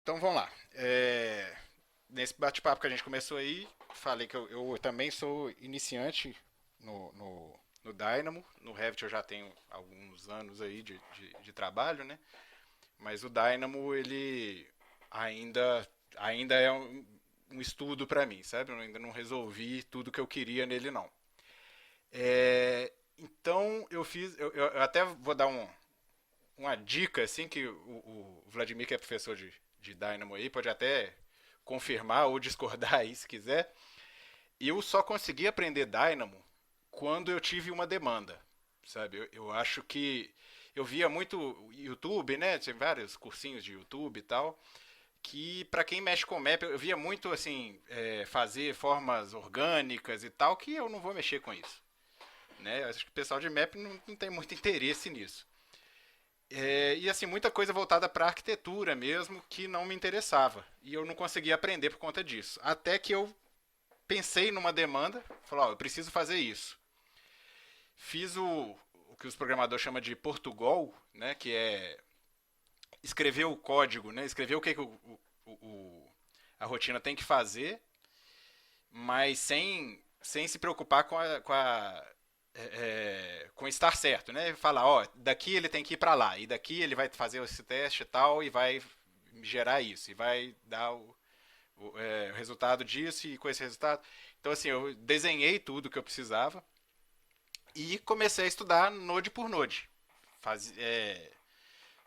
Então vamos lá. Nesse bate-papo que a gente começou aí, falei que eu também sou iniciante no Dynamo. No Revit eu já tenho alguns anos aí de trabalho, né? Mas o Dynamo, ele ainda, ainda é um estudo para mim, sabe? Eu ainda não resolvi tudo que eu queria nele, não. Então eu fiz, eu até vou dar uma dica, assim, que o Vladimir, que é professor de Dynamo aí, pode até confirmar ou discordar aí se quiser. Eu só consegui aprender Dynamo quando eu tive uma demanda, sabe? Eu acho que eu via muito YouTube, né? Tinha vários cursinhos de YouTube e tal, que para quem mexe com map, eu via muito assim, fazer formas orgânicas e tal, que eu não vou mexer com isso, né? Eu acho que o pessoal de map não tem muito interesse nisso. E assim, muita coisa voltada para arquitetura mesmo que não me interessava. E eu não conseguia aprender por conta disso. Até que eu pensei numa demanda, falei, ó, eu preciso fazer isso. Fiz o que os programadores chamam de Portugal, né, que é escrever o código, né, escrever o que, que a rotina tem que fazer, mas sem se preocupar com estar certo, né? Falar, ó, daqui ele tem que ir para lá, e daqui ele vai fazer esse teste e tal, e vai gerar isso, e vai dar o resultado disso, e com esse resultado. Então, assim, eu desenhei tudo que eu precisava e comecei a estudar node por node. Faz, é,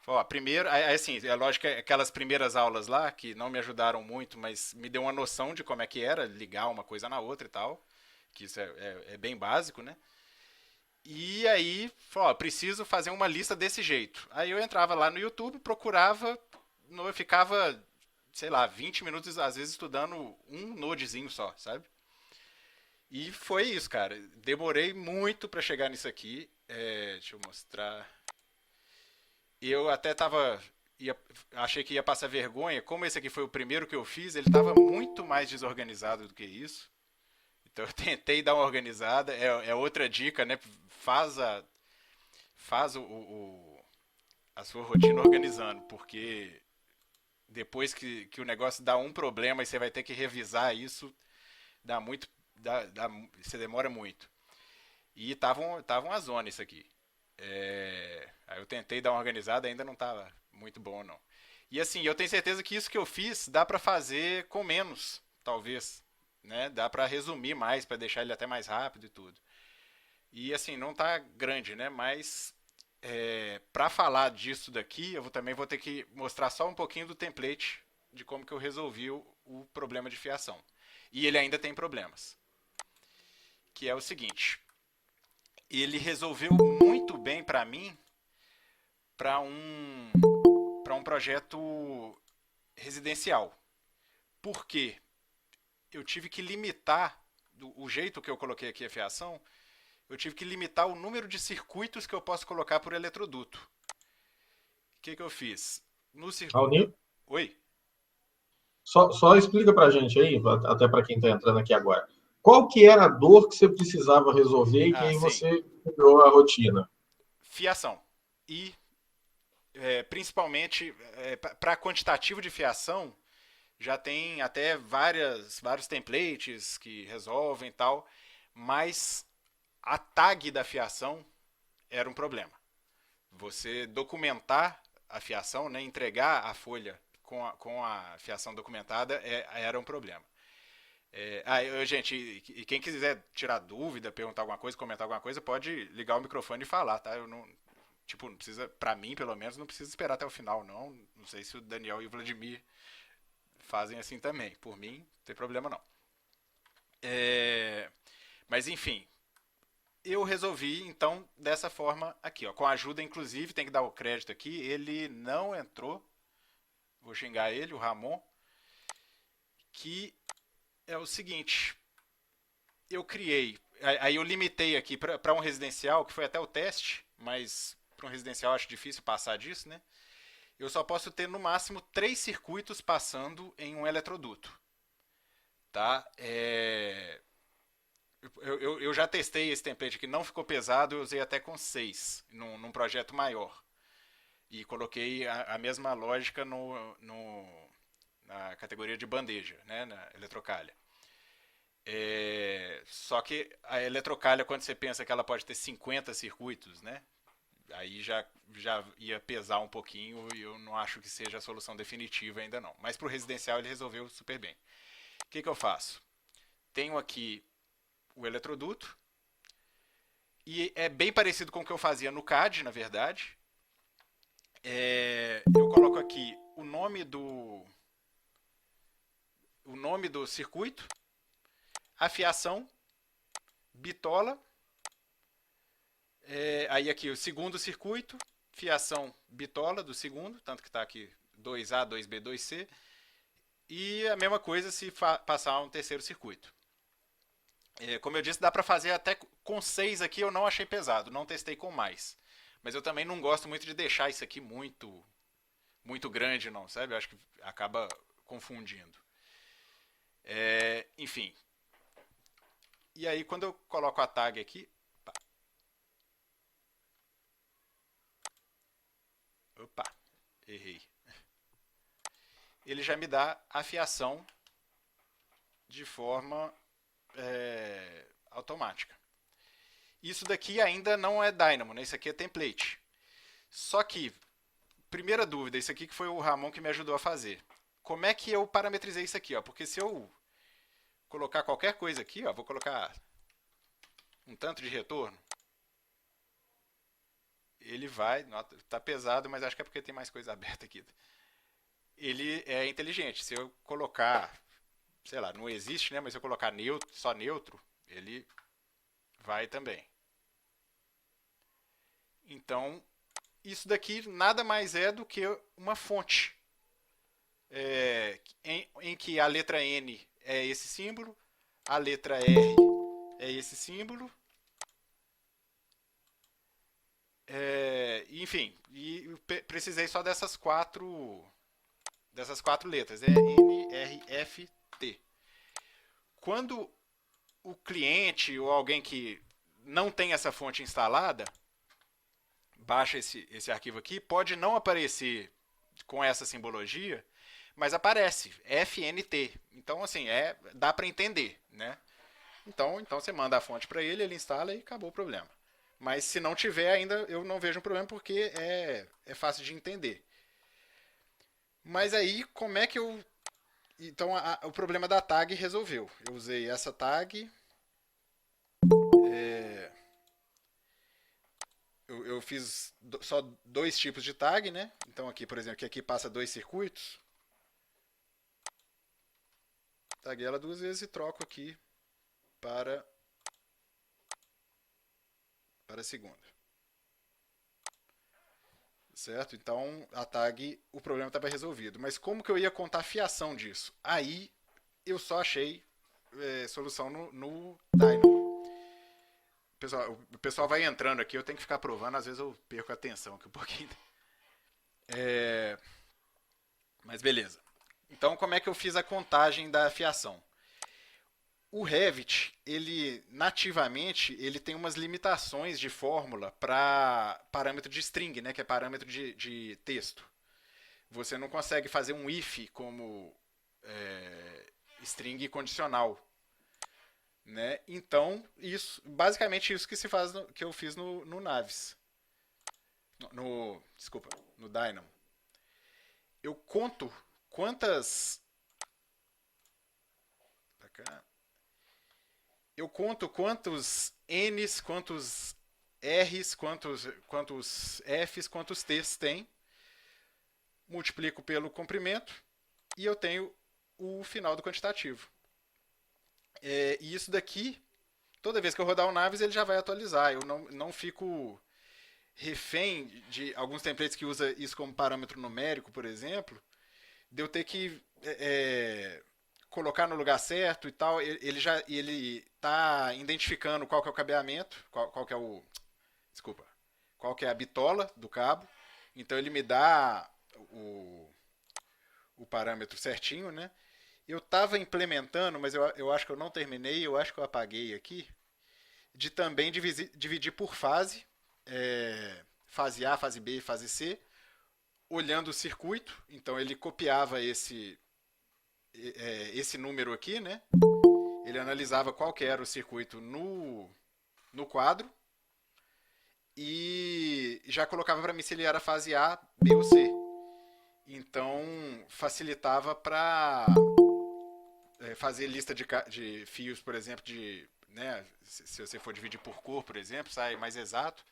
ó, primeiro, assim, é lógico que aquelas primeiras aulas lá, que não me ajudaram muito, mas me deu uma noção de como é que era ligar uma coisa na outra e tal, que isso é bem básico, né? E aí, ó, preciso fazer uma lista desse jeito. Aí eu entrava lá no YouTube, procurava, eu ficava, sei lá, 20 minutos às vezes estudando um nodezinho só, sabe? E foi isso, cara. Demorei muito pra chegar nisso aqui. Deixa eu mostrar. Eu até tava. Achei que ia passar vergonha. Como esse aqui foi o primeiro que eu fiz, ele tava muito mais desorganizado do que isso. Então eu tentei dar uma organizada. É outra dica, né? Faz a, faz a sua rotina organizando, porque depois que o negócio dá um problema e você vai ter que revisar isso, dá muito. Você demora muito. E tava uma zona isso aqui. Aí eu tentei dar uma organizada, ainda não estava muito bom, não. E assim, eu tenho certeza que isso que eu fiz dá para fazer com menos, talvez. Né? Dá para resumir mais, para deixar ele até mais rápido e tudo. E assim, não tá grande, né? Mas para falar disso daqui, também vou ter que mostrar só um pouquinho do template de como que eu resolvi o problema de fiação. E ele ainda tem problemas. Que é o seguinte, ele resolveu muito bem para mim para um projeto residencial. Por quê? Eu tive que limitar, o jeito que eu coloquei aqui a fiação, eu tive que limitar o número de circuitos que eu posso colocar por eletroduto. O que eu fiz? No circuito. Aldir, Oi? só explica para a gente aí, até para quem está entrando aqui agora, qual que era a dor que você precisava resolver e que Ah, aí sim. você criou a rotina? Fiação. E principalmente para quantitativo de fiação, já tem até vários templates que resolvem e tal, mas a tag da fiação era um problema. Você documentar a fiação, né, entregar a folha com a fiação documentada era um problema. Gente, e quem quiser tirar dúvida, perguntar alguma coisa, comentar alguma coisa, pode ligar o microfone e falar, tá? Eu não, tipo, não precisa, pra mim pelo menos, não precisa esperar até o final, não. Não sei se o Daniel e o Vladimir fazem assim também. Por mim, não tem problema não. É, mas enfim, eu resolvi então dessa forma aqui, ó, com a ajuda inclusive, tem que dar o crédito aqui, ele não entrou, vou xingar ele, o Ramon, que é o seguinte, eu criei, aí eu limitei aqui para um residencial, que foi até o teste, mas para um residencial acho difícil passar disso, né? Eu só posso ter no máximo 3 circuitos passando em um eletroduto, tá? Eu já testei esse template aqui, não ficou pesado, eu usei até com 6 num projeto maior. E coloquei a mesma lógica na categoria de bandeja, né, na eletrocalha. Só que a eletrocalha, quando você pensa que ela pode ter 50 circuitos, né, aí já ia pesar um pouquinho e eu não acho que seja a solução definitiva ainda não. Mas para o residencial ele resolveu super bem. O que eu faço? Tenho aqui o eletroduto e é bem parecido com o que eu fazia no CAD, na verdade. Eu coloco aqui o nome do circuito, a fiação, bitola, aí aqui o segundo circuito, fiação bitola do segundo, tanto que está aqui 2A, 2B, 2C, e a mesma coisa se passar um terceiro circuito. Como eu disse, dá para fazer até com 6 aqui, eu não achei pesado, não testei com mais. Mas eu também não gosto muito de deixar isso aqui muito grande, não, sabe? Eu acho que acaba confundindo. Enfim. E aí, quando eu coloco a tag aqui... Opa, errei. Ele já me dá a fiação de forma automática. Isso daqui ainda não é Dynamo, né? Isso aqui é template. Só que, primeira dúvida, isso aqui que foi o Ramon que me ajudou a fazer. Como é que eu parametrizei isso aqui? Ó? Porque se eu colocar qualquer coisa aqui, ó, vou colocar um tanto de retorno, ele vai, tá pesado, mas acho que é porque tem mais coisa aberta aqui. Ele é inteligente. Se eu colocar, sei lá, não existe, né? Mas se eu colocar neutro, só neutro, ele vai também. Então, isso daqui nada mais é do que uma fonte em que a letra N é esse símbolo, a letra R é esse símbolo, enfim, e precisei só dessas quatro letras, N, R, F, T. Quando o cliente ou alguém que não tem essa fonte instalada baixa esse arquivo aqui, pode não aparecer com essa simbologia, mas aparece FNT. Então, assim, dá para entender, né? Então você manda a fonte para ele, ele instala e acabou o problema. Mas se não tiver ainda, eu não vejo um problema porque é fácil de entender. Mas aí, como é que eu... Então, o problema da tag resolveu. Eu usei essa tag. Eu fiz só 2 tipos de tag, né? Então aqui, por exemplo, que aqui passa 2 circuitos. Taguei ela 2 vezes e troco aqui para a segunda. Certo? Então a tag, o problema estava resolvido. Mas como que eu ia contar a fiação disso? Aí eu só achei solução no Dynamo. O pessoal vai entrando aqui, eu tenho que ficar provando, às vezes eu perco a atenção aqui um pouquinho. Mas beleza. Então, como é que eu fiz a contagem da fiação? O Revit, ele nativamente, ele tem umas limitações de fórmula para parâmetro de string, né, que é parâmetro de texto. Você não consegue fazer um if como string condicional. Né? Então, basicamente isso que se faz que eu fiz no Naves. Desculpa, no Dynamo. Eu conto quantas... Eu conto quantos N's, quantos R's, quantos F's, quantos T's tem. Multiplico pelo comprimento e eu tenho o final do quantitativo. E isso daqui, toda vez que eu rodar o Naves, ele já vai atualizar. Eu não fico refém de alguns templates que usam isso como parâmetro numérico, por exemplo, de eu ter que colocar no lugar certo e tal. Ele está identificando qual que é o cabeamento, qual que é o... Desculpa. Qual que é a bitola do cabo. Então ele me dá o parâmetro certinho, né? Eu estava implementando, mas eu acho que eu não terminei, eu acho que eu apaguei aqui, de também dividir por fase, fase A, fase B, fase C, olhando o circuito. Então ele copiava esse esse número aqui, né? Ele analisava qual que era o circuito no quadro e já colocava para mim se ele era fase A, B ou C. Então facilitava para fazer lista de fios, por exemplo, né, se você for dividir por cor, por exemplo, sai mais exato.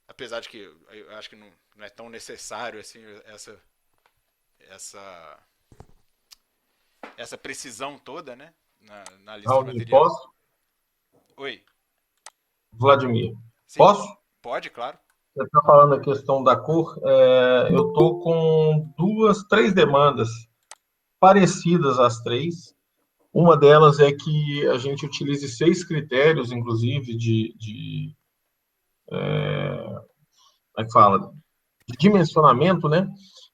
Apesar de que eu acho que não é tão necessário assim essa, essa precisão toda, né, na lista de Raul, material. posso? Oi. Vladimir, Sim, posso? pode, claro. Você está falando a questão da cor. Eu estou com três demandas parecidas às três. Uma delas é que a gente utilize 6 critérios, inclusive, como é que fala? De dimensionamento, né?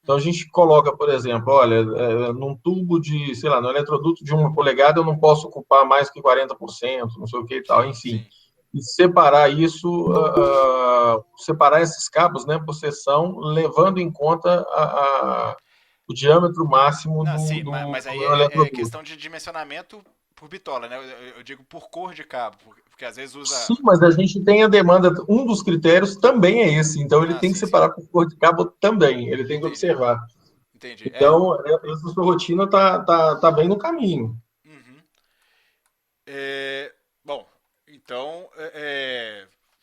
Então a Uhum. gente coloca, por exemplo, olha, num tubo de, sei lá, no eletroduto de 1 polegada eu não posso ocupar mais que 40%, não sei o que e tal, Sim, enfim. sim. E separar isso, separar esses cabos, né, por seção, levando em conta o diâmetro máximo Não, sim, do mas aí meu é eletroduto. questão de dimensionamento por bitola, né? Eu digo por cor de cabo, porque às vezes usa. Sim, mas a gente tem a demanda, um dos critérios também é esse, então ele Ah, tem que sim, sim. separar por cor de cabo também, ele tem que Entendi. observar. Entendi. Então, essa sua rotina tá bem no caminho. Uhum. Bom, então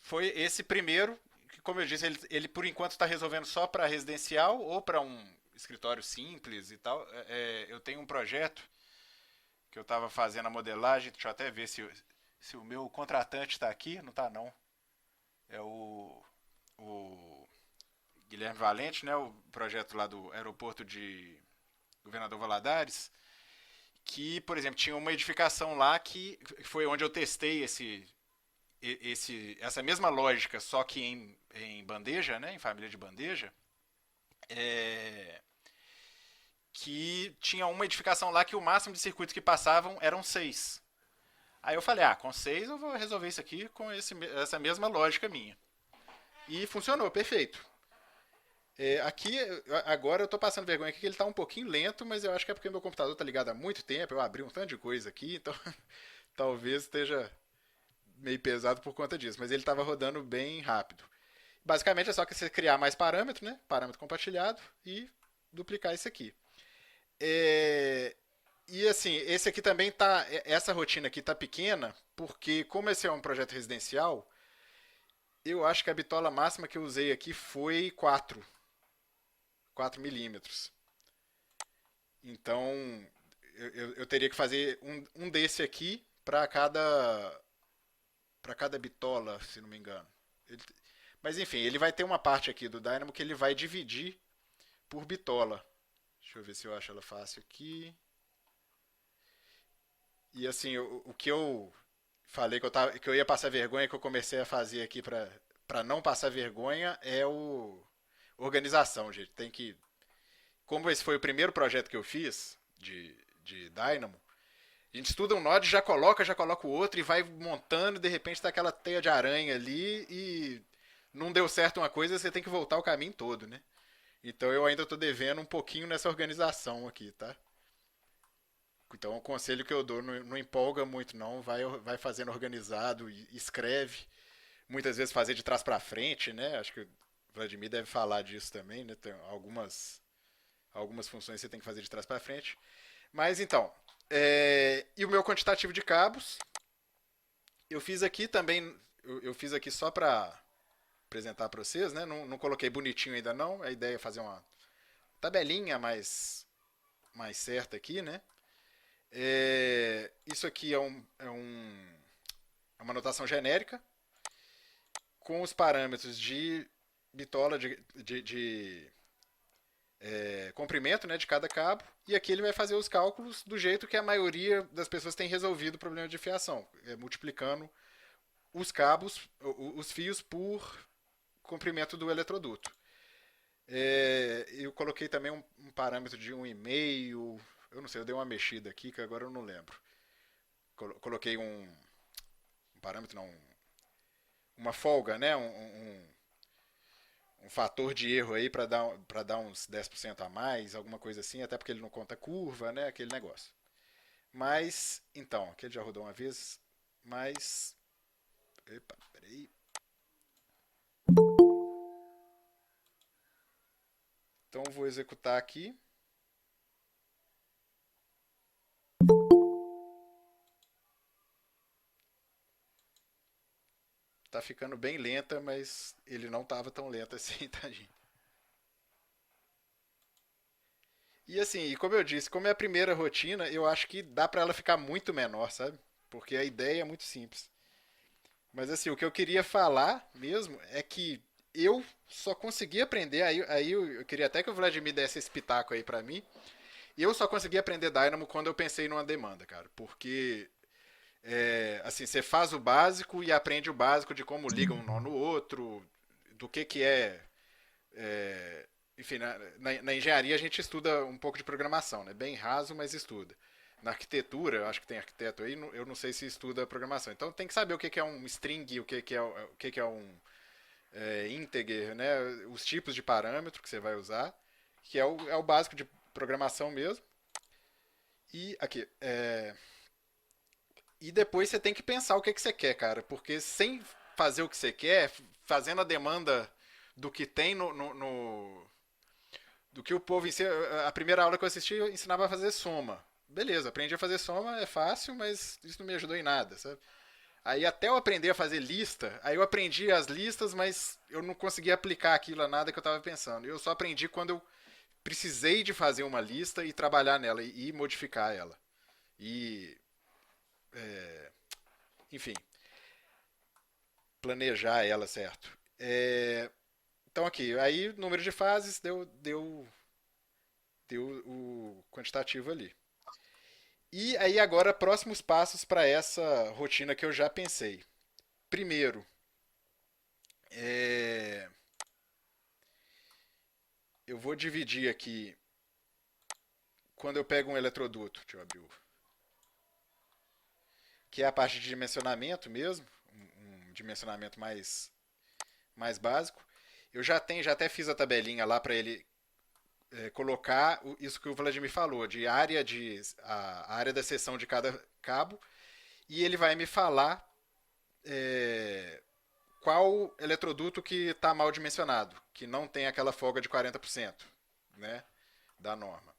foi esse primeiro, que, como eu disse, ele por enquanto está resolvendo só para residencial ou para um escritório simples e tal. Eu tenho um projeto que eu estava fazendo a modelagem, deixa eu até ver se o meu contratante está aqui. Não está, não. É o Guilherme Valente, né, o projeto lá do aeroporto de Governador Valadares, que, por exemplo, tinha uma edificação lá que foi onde eu testei essa mesma lógica, só que em bandeja, né, em família de bandeja, é, que tinha uma edificação lá que o máximo de circuitos que passavam eram 6. Aí eu falei, com 6 eu vou resolver isso aqui com essa mesma lógica minha. E funcionou, perfeito. Aqui, agora eu tô passando vergonha aqui que ele tá um pouquinho lento, mas eu acho que é porque meu computador tá ligado há muito tempo, eu abri um tanto de coisa aqui, então talvez esteja meio pesado por conta disso, mas ele estava rodando bem rápido. Basicamente é só que você criar mais parâmetro, né? Parâmetro compartilhado e duplicar isso aqui. É, E assim, esse aqui também tá. Essa rotina aqui tá pequena, porque como esse é um projeto residencial, eu acho que a bitola máxima que eu usei aqui foi 4 milímetros. Então, eu teria que fazer um desse aqui para cada bitola, se não me engano. Ele- mas enfim, ele vai ter uma parte aqui do Dynamo que ele vai dividir por bitola. Deixa eu ver se eu acho ela fácil aqui. E assim, o que eu falei que eu ia passar vergonha, que eu comecei a fazer aqui para não passar vergonha, é o organização, gente. Tem que. Como esse foi o primeiro projeto que eu fiz de Dynamo, a gente estuda um node, já coloca o outro e vai montando, e de repente tá aquela teia de aranha ali e não deu certo uma coisa, você tem que voltar o caminho todo, né? Então eu ainda tô devendo um pouquinho nessa organização aqui, tá? Então o conselho que eu dou, não empolga muito não, vai fazendo organizado, escreve, muitas vezes fazer de trás para frente, né? Acho que o Vladimir deve falar disso também, né? Tem algumas funções que você tem que fazer de trás para frente. Mas então, e o meu quantitativo de cabos, eu fiz aqui também, eu fiz aqui só para apresentar para vocês, né? Não coloquei bonitinho ainda não, a ideia é fazer uma tabelinha mais certa aqui, né? Isso aqui é uma notação genérica com os parâmetros de bitola de comprimento, né, de cada cabo, e aqui ele vai fazer os cálculos do jeito que a maioria das pessoas tem resolvido o problema de fiação, multiplicando os cabos, os fios por comprimento do eletroduto. Eu coloquei também um parâmetro de 1,5, eu não sei, eu dei uma mexida aqui que agora eu não lembro. Coloquei um parâmetro, não, uma folga, né? um fator de erro aí para dar uns 10% a mais, alguma coisa assim, até porque ele não conta curva, né? Aquele negócio. Mas, então, aqui ele já rodou uma vez, mas. Epa, peraí. Então vou executar aqui. Tá ficando bem lenta, mas ele não tava tão lento assim, tadinho. E assim, e como eu disse, como é a primeira rotina, eu acho que dá pra ela ficar muito menor, sabe? Porque a ideia é muito simples. Mas assim, o que eu queria falar mesmo é que eu só consegui aprender, aí eu queria até que o Vladimir desse esse pitaco aí pra mim, e eu só consegui aprender Dynamo quando eu pensei numa demanda, cara. Porque, assim, você faz o básico e aprende o básico de como liga um nó no outro, do que é enfim, na engenharia a gente estuda um pouco de programação, né? Bem raso, mas estuda. Na arquitetura, eu acho que tem arquiteto aí, eu não sei se estuda programação. Então tem que saber o que é um string, o que é um integer, né? Os tipos de parâmetro que você vai usar, que é o básico de programação mesmo. E aqui, e depois você tem que pensar o que você quer, cara, porque sem fazer o que você quer, fazendo a demanda do que tem do que o povo ensina. A primeira aula que eu assisti eu ensinava a fazer soma. Beleza, aprendi a fazer soma, é fácil, mas isso não me ajudou em nada, sabe? Aí até eu aprender a fazer lista, aí eu aprendi as listas, mas eu não conseguia aplicar aquilo a nada que eu estava pensando. Eu só aprendi quando eu precisei de fazer uma lista e trabalhar nela e modificar ela. E, enfim, planejar ela certo. Então aqui, aí número de fases deu o quantitativo ali. E aí agora próximos passos para essa rotina que eu já pensei. Primeiro, é, eu vou dividir aqui quando eu pego um eletroduto, deixa eu abrir que é a parte de dimensionamento mesmo, um dimensionamento mais básico. Eu já até fiz a tabelinha lá para ele colocar isso que o Vladimir falou, a área da seção de cada cabo, e ele vai me falar é, qual eletroduto que está mal dimensionado, que não tem aquela folga de 40%, né, da norma.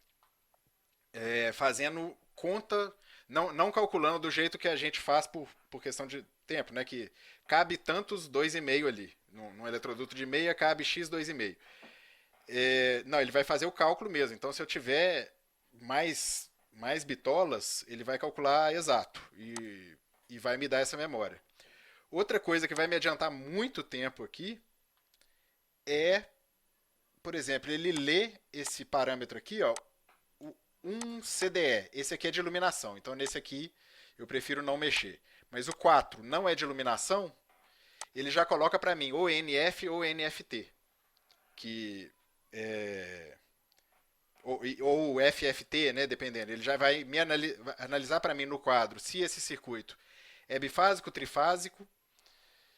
Fazendo conta, não calculando do jeito que a gente faz por questão de tempo, né, que cabe tantos 2,5 ali. Num eletroduto de meia cabe x 2,5. Não, ele vai fazer o cálculo mesmo. Então, se eu tiver mais bitolas, ele vai calcular exato e vai me dar essa memória. Outra coisa que vai me adiantar muito tempo aqui é, por exemplo, ele lê esse parâmetro aqui, ó, um CDE. Esse aqui é de iluminação, então nesse aqui eu prefiro não mexer. Mas o 4 não é de iluminação, ele já coloca para mim ou NF ou NFT, que ou FFT, né, dependendo. Ele já vai me analisar para mim no quadro se esse circuito é bifásico, trifásico.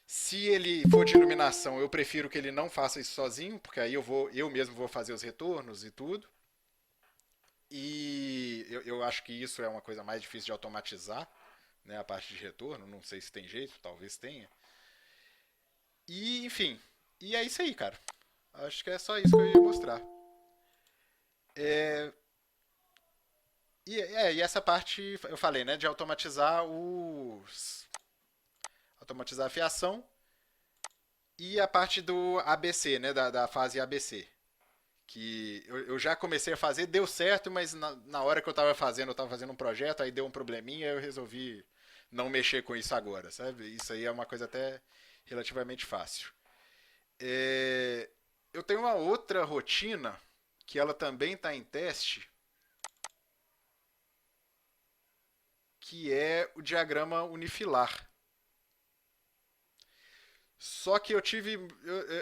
Se ele for de iluminação, eu prefiro que ele não faça isso sozinho, porque aí eu mesmo vou fazer os retornos e tudo. E eu acho que isso é uma coisa mais difícil de automatizar, né, a parte de retorno. Não sei se tem jeito, talvez tenha. E, enfim, e é isso aí, cara. Acho que é só isso que eu ia mostrar. É, e essa parte eu falei, né, de automatizar a fiação e a parte do ABC, né, da fase ABC, que eu já comecei a fazer, deu certo, mas na hora que eu estava fazendo um projeto, aí deu um probleminha, eu resolvi não mexer com isso agora, sabe? Isso aí é uma coisa até relativamente fácil. É, eu tenho uma outra rotina que ela também está em teste, que é o diagrama unifilar. Só que eu tive.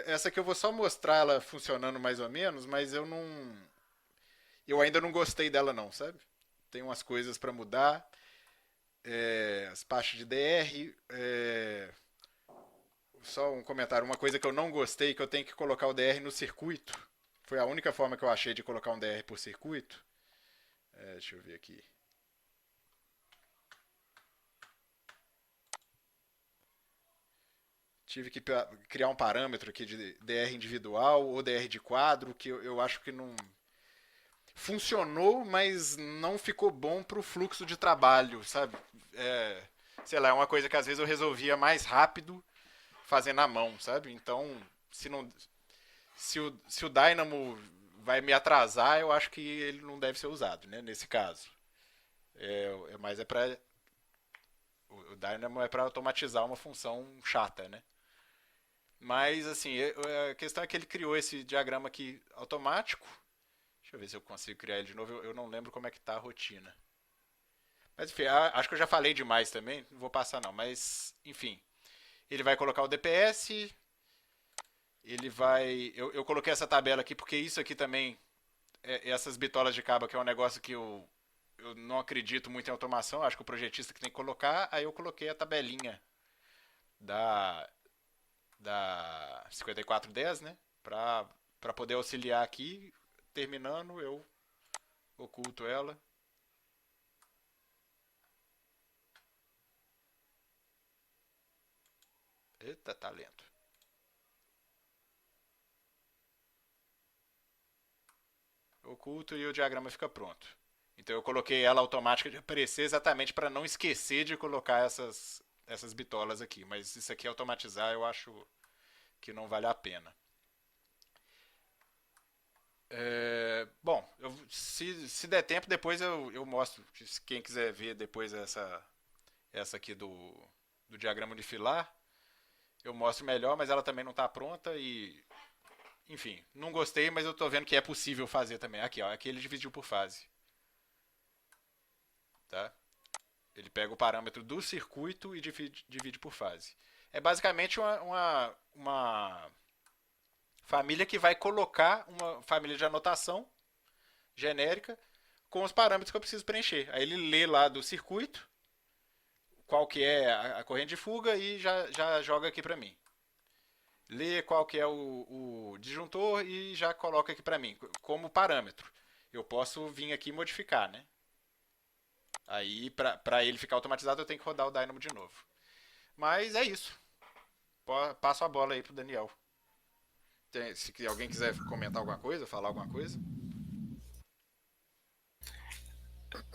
Essa aqui eu vou só mostrar ela funcionando mais ou menos, mas eu não. Eu ainda não gostei dela, não, sabe? Tem umas coisas para mudar. As partes de DR, só um comentário. Uma coisa que eu não gostei, que eu tenho que colocar o DR no circuito. Foi a única forma que eu achei de colocar um DR por circuito. Deixa eu ver aqui. Tive que criar um parâmetro aqui de DR individual ou DR de quadro, que eu acho que não funcionou, mas não ficou bom para o fluxo de trabalho, sabe? Sei lá, é uma coisa que às vezes eu resolvia mais rápido fazendo à mão, sabe? Então, se não, se o Dynamo vai me atrasar, eu acho que ele não deve ser usado, né? Nesse caso, mas é para o Dynamo é para automatizar uma função chata, né? Mas assim, a questão é que ele criou esse diagrama aqui automático. Deixa eu ver se eu consigo criar ele de novo. Eu não lembro como é que tá a rotina. Mas enfim, acho que eu já falei demais também. Não vou passar não. Mas enfim, ele vai colocar o DPS. Ele vai. Eu coloquei essa tabela aqui porque isso aqui também. Essas bitolas de cabo que é um negócio que eu não acredito muito em automação. Acho que o projetista que tem que colocar. Aí eu coloquei a tabelinha da 5410, né? Para poder auxiliar aqui. Terminando, eu oculto ela. Eita, tá lento. Oculto e o diagrama fica pronto. Então eu coloquei ela automática de aparecer exatamente para não esquecer de colocar essas bitolas aqui. Mas isso aqui automatizar eu acho que não vale a pena. Bom, se der tempo, depois eu mostro. Se quem quiser ver depois essa aqui do diagrama de filar, eu mostro melhor, mas ela também não está pronta e. Enfim, não gostei, mas eu estou vendo que é possível fazer também. Aqui, ó, aqui ele dividiu por fase. Tá? Ele pega o parâmetro do circuito e divide por fase. É basicamente uma família que vai colocar uma família de anotação genérica com os parâmetros que eu preciso preencher. Aí ele lê lá do circuito qual que é a corrente de fuga e já joga aqui para mim. Lê qual que é o disjuntor e já coloca aqui para mim como parâmetro. Eu posso vir aqui e modificar, né? Aí, para ele ficar automatizado, eu tenho que rodar o Dynamo de novo. Mas é isso. Passo a bola aí pro Daniel. Se alguém quiser comentar alguma coisa, falar alguma coisa.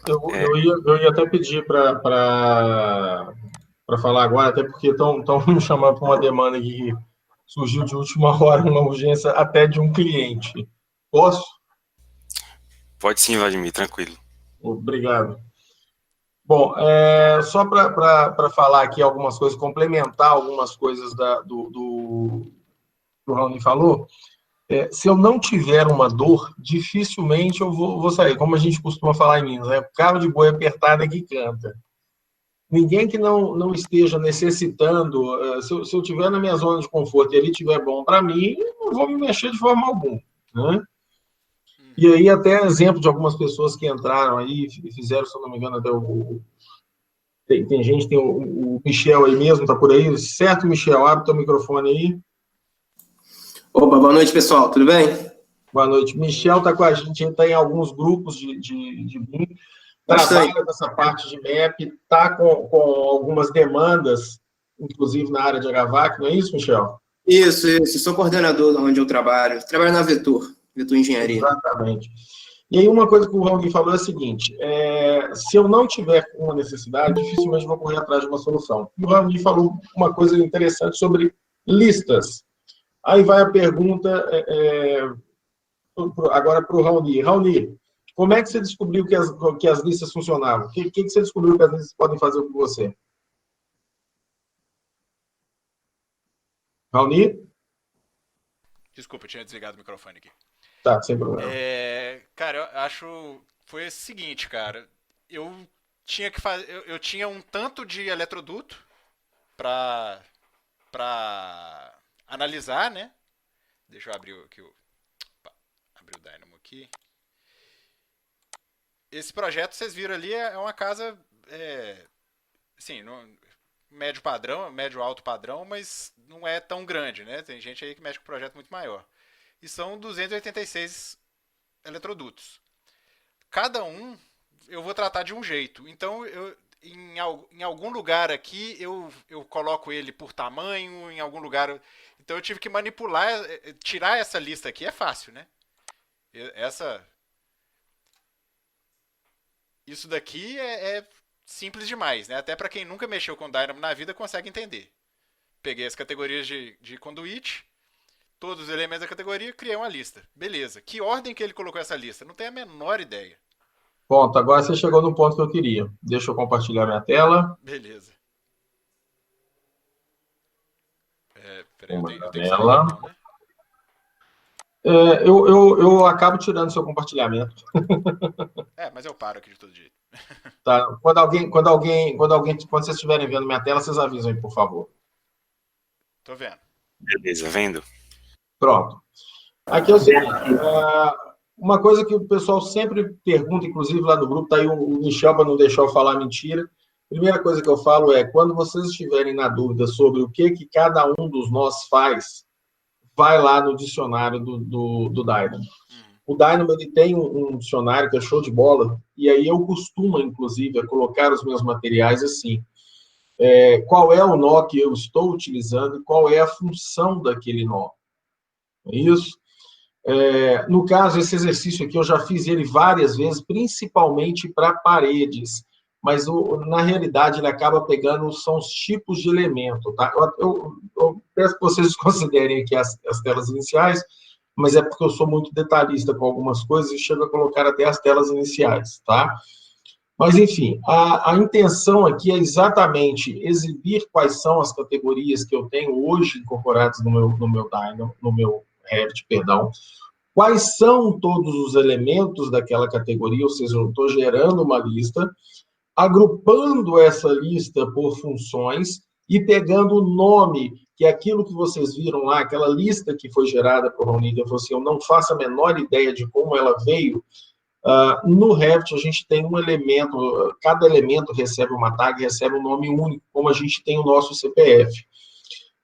Eu ia até pedir para falar agora, até porque estão me chamando para uma demanda que surgiu de última hora, uma urgência até de um cliente. Posso? Pode sim, Vladimir, tranquilo. Obrigado. Bom, só para falar aqui algumas coisas, complementar algumas coisas que o Raoni falou, se eu não tiver uma dor, dificilmente eu vou sair. Como a gente costuma falar em Minas, né? Cabo de boi apertado é que canta. Ninguém que não esteja necessitando, se eu estiver na minha zona de conforto e ele estiver bom para mim, eu não vou me mexer de forma alguma. Né? E aí, até exemplo de algumas pessoas que entraram aí e fizeram, se eu não me engano, até tem gente, tem o Michel aí mesmo, tá por aí, certo, Michel? Abre teu microfone aí. Opa, boa noite, pessoal, tudo bem? Boa noite. Michel está com a gente, está em alguns grupos de BIM, trabalha nessa parte de MEP, está com algumas demandas, inclusive na área de HVAC, não é isso, Michel? Isso, sou coordenador onde eu trabalho na Vetor Engenharia. Exatamente. E aí uma coisa que o Raul falou é a seguinte, se eu não tiver uma necessidade, dificilmente vou correr atrás de uma solução. E o Raul falou uma coisa interessante sobre listas. Aí vai a pergunta agora para o Raoni. Raoni, como é que você descobriu que as listas funcionavam? O que você descobriu que as listas podem fazer com você? Raoni? Desculpa, eu tinha desligado o microfone aqui. Tá, sem problema. Cara, eu acho. Foi o seguinte, cara. Eu tinha que fazer. Eu tinha um tanto de eletroduto pra analisar, né? Deixa eu abrir aqui abrir o Dynamo aqui. Esse projeto, vocês viram ali, é uma casa. Assim, médio padrão, médio alto padrão, mas não é tão grande, né? Tem gente aí que mexe com um projeto muito maior. E são 286 eletrodutos. Cada um eu vou tratar de um jeito. Então, em algum lugar aqui, eu coloco ele por tamanho, em algum lugar. Então, eu tive que manipular, tirar essa lista aqui é fácil, né? Isso daqui é simples demais, né? Até para quem nunca mexeu com Dynamo na vida consegue entender. Peguei as categorias de conduíte, todos os elementos da categoria, criei uma lista. Beleza. Que ordem que ele colocou essa lista? Não tenho a menor ideia. Ponto. Agora você chegou no ponto que eu queria. Deixa eu compartilhar minha tela. Beleza. Peraí, eu Uma tenho que sair janela. então, né? Eu acabo tirando seu compartilhamento. Mas eu paro aqui de todo jeito. Tá? Quando vocês estiverem vendo minha tela, vocês avisam aí, por favor. Tô vendo. Beleza, vendo? Pronto. Aqui é o seguinte, uma coisa que o pessoal sempre pergunta, inclusive lá no grupo, tá aí o Michel para não deixar eu falar mentira. Primeira coisa que eu falo é, quando vocês estiverem na dúvida sobre o que cada um dos nós faz, vai lá no dicionário do Dynamo. O Dynamo ele tem um dicionário que é show de bola, e aí eu costumo, inclusive, a colocar os meus materiais assim. Qual é o nó que eu estou utilizando e qual é a função daquele nó. É isso? No caso, esse exercício aqui eu já fiz ele várias vezes, principalmente para paredes, mas na realidade ele acaba pegando, são os tipos de elemento, tá? Eu peço que vocês considerem aqui as telas iniciais, mas é porque eu sou muito detalhista com algumas coisas e chego a colocar até as telas iniciais, tá? Mas, enfim, a intenção aqui é exatamente exibir quais são as categorias que eu tenho hoje incorporadas no meu Dynamo, no meu Revit, perdão. Quais são todos os elementos daquela categoria, ou seja, eu estou gerando uma lista, agrupando essa lista por funções e pegando o nome, que é aquilo que vocês viram lá, aquela lista que foi gerada por Ronick, eu falei assim, eu não faço a menor ideia de como ela veio. No Revit, a gente tem um elemento, cada elemento recebe uma tag, recebe um nome único, como a gente tem o nosso CPF.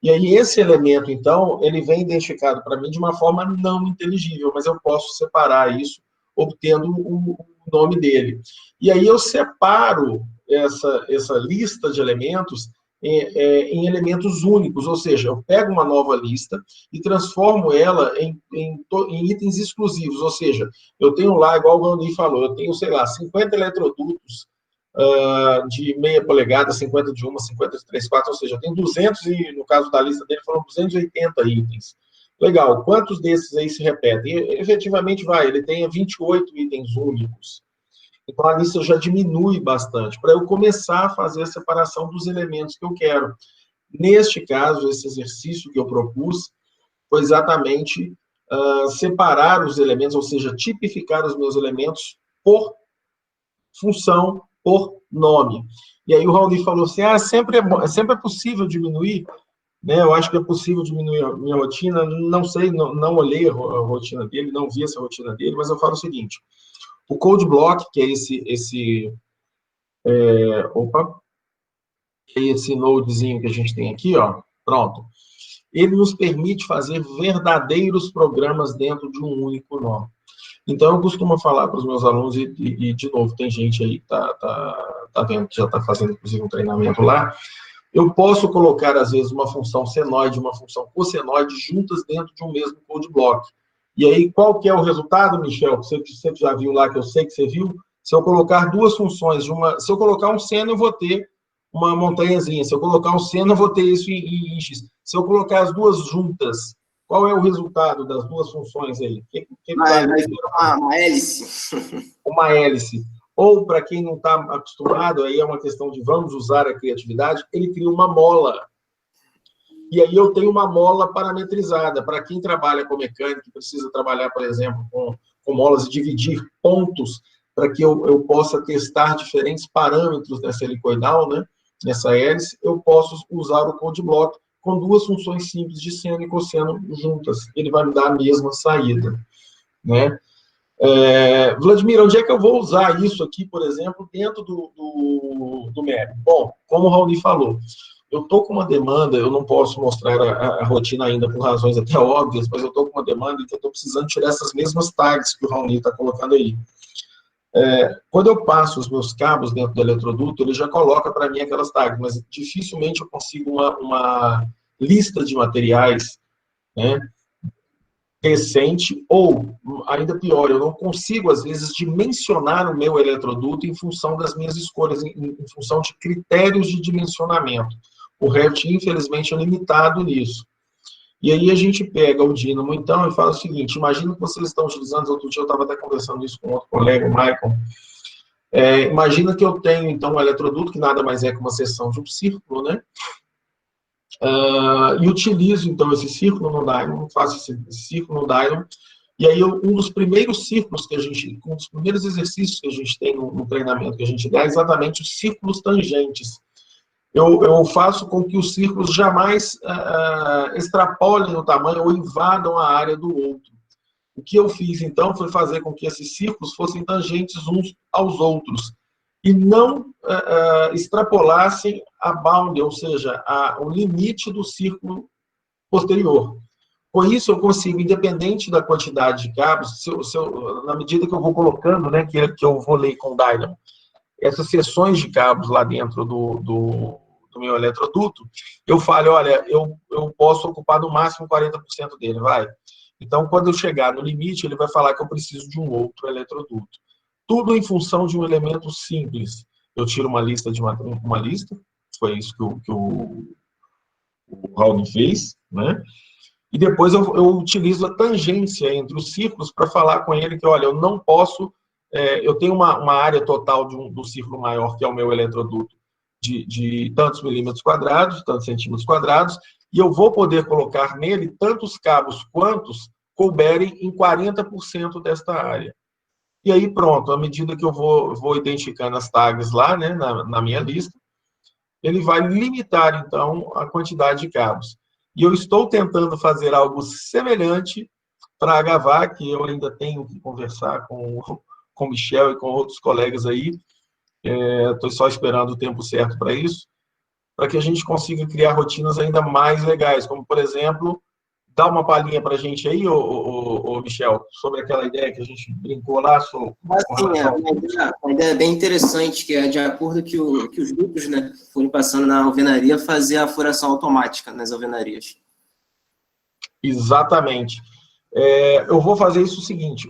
E aí, esse elemento, então, ele vem identificado para mim de uma forma não inteligível, mas eu posso separar isso, obtendo o nome dele. E aí, eu separo essa lista de elementos em elementos únicos, ou seja, eu pego uma nova lista e transformo ela em itens exclusivos, ou seja, eu tenho lá, igual o Gandhi falou, eu tenho, sei lá, 50 eletrodutos de meia polegada, 50 de uma, 50 de 3/4, ou seja, eu tenho 200 e, no caso da lista dele, foram 280 itens. Legal, quantos desses aí se repetem? E, efetivamente ele tem 28 itens únicos. Então, a lista já diminui bastante, para eu começar a fazer a separação dos elementos que eu quero. Neste caso, esse exercício que eu propus foi exatamente separar os elementos, ou seja, tipificar os meus elementos por função, por nome. E aí o Raul falou assim, sempre é possível diminuir, né? Eu acho que é possível diminuir a minha rotina, não sei, não olhei a rotina dele, não vi essa rotina dele, mas eu falo o seguinte, o Code Block, que é esse nodezinho que a gente tem aqui, ó, pronto, ele nos permite fazer verdadeiros programas dentro de um único nó. Então, eu costumo falar para os meus alunos, e de novo, tem gente aí que tá vendo, que já está fazendo, inclusive, um treinamento lá, eu posso colocar, às vezes, uma função senoide e uma função cossenoide juntas dentro de um mesmo code block. E aí, qual que é o resultado, Michel? Você já viu lá, que eu sei que você viu? Se eu colocar duas funções, se eu colocar um seno, eu vou ter uma montanhazinha. Se eu colocar um seno, eu vou ter isso em X. Se eu colocar as duas juntas, qual é o resultado das duas funções aí? Vai virar uma hélice. Uma hélice. Ou, para quem não está acostumado, aí é uma questão de vamos usar a criatividade, ele cria uma mola. E aí eu tenho uma mola parametrizada. Para quem trabalha com mecânica, precisa trabalhar, por exemplo, com molas e dividir pontos para que eu possa testar diferentes parâmetros dessa helicoidal, né? Nessa hélice, eu posso usar o code block com duas funções simples de seno e cosseno juntas. Ele vai me dar a mesma saída, né? Vladimir, onde é que eu vou usar isso aqui, por exemplo, dentro do MEB? Bom, como o Raoni falou, eu estou com uma demanda, eu não posso mostrar a rotina ainda por razões até óbvias, mas eu estou com uma demanda que eu estou precisando tirar essas mesmas tags que o Raoni está colocando aí. Quando eu passo os meus cabos dentro do eletroduto, ele já coloca para mim aquelas tags, mas dificilmente eu consigo uma lista de materiais, né, recente, ou, ainda pior, eu não consigo, às vezes, dimensionar o meu eletroduto em função das minhas escolhas, em função de critérios de dimensionamento. O Revit, infelizmente, é limitado nisso. E aí a gente pega o dínamo, então, e fala o seguinte, imagina que vocês estão utilizando, outro dia eu estava até conversando isso com outro colega, o Michael, imagina que eu tenho, então, um eletroduto, que nada mais é que uma seção de um círculo, né? E utilizo, então, esse círculo no Dynamo, faço esse círculo no Dynamo, e aí um dos primeiros círculos que a gente, um dos primeiros exercícios que a gente tem no treinamento que a gente dá é exatamente os círculos tangentes. Eu faço com que os círculos jamais extrapolem o tamanho ou invadam a área do outro. O que eu fiz, então, foi fazer com que esses círculos fossem tangentes uns aos outros e não extrapolassem a boundary, ou seja, o limite do círculo posterior. Com isso, eu consigo, independente da quantidade de cabos, na medida que eu vou colocando, né, que eu vou ler com o Dynamo, essas seções de cabos lá dentro do meu eletroduto, eu falo, olha, eu posso ocupar no máximo 40% dele, vai. Então, quando eu chegar no limite, ele vai falar que eu preciso de um outro eletroduto. Tudo em função de um elemento simples. Eu tiro uma lista uma lista, foi isso que o Raul fez, né? E depois eu utilizo a tangência entre os círculos para falar com ele que, olha, eu não posso, eu tenho uma área total do círculo maior, que é o meu eletroduto, de tantos milímetros quadrados, tantos centímetros quadrados, e eu vou poder colocar nele tantos cabos quantos couberem em 40% desta área. E aí, pronto, à medida que eu vou identificando as tags lá, né, na minha lista, ele vai limitar, então, a quantidade de cabos. E eu estou tentando fazer algo semelhante para a Gavá, que eu ainda tenho que conversar com o Michel e com outros colegas aí. Estou só esperando o tempo certo para isso, para que a gente consiga criar rotinas ainda mais legais, como, por exemplo, dá uma palhinha para a gente aí, Michel, sobre aquela ideia que a gente brincou lá. Sim, uma ideia bem interessante, que é de acordo que os grupos, né, forem passando na alvenaria, fazer a furação automática nas alvenarias. Exatamente. Eu vou fazer isso o seguinte,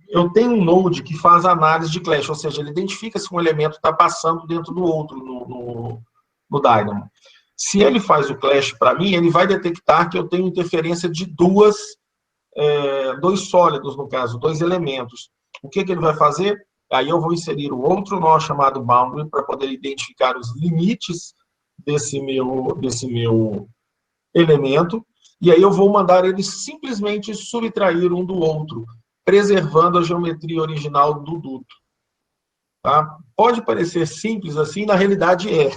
eu tenho um node que faz análise de clash, ou seja, ele identifica se um elemento está passando dentro do outro no Dynamo. Se ele faz o clash para mim, ele vai detectar que eu tenho interferência de dois sólidos, no caso, dois elementos. O que ele vai fazer? Aí eu vou inserir um outro nó chamado boundary para poder identificar os limites desse meu elemento, e aí eu vou mandar ele simplesmente subtrair um do outro, preservando a geometria original do duto. Tá? Pode parecer simples assim, na realidade é.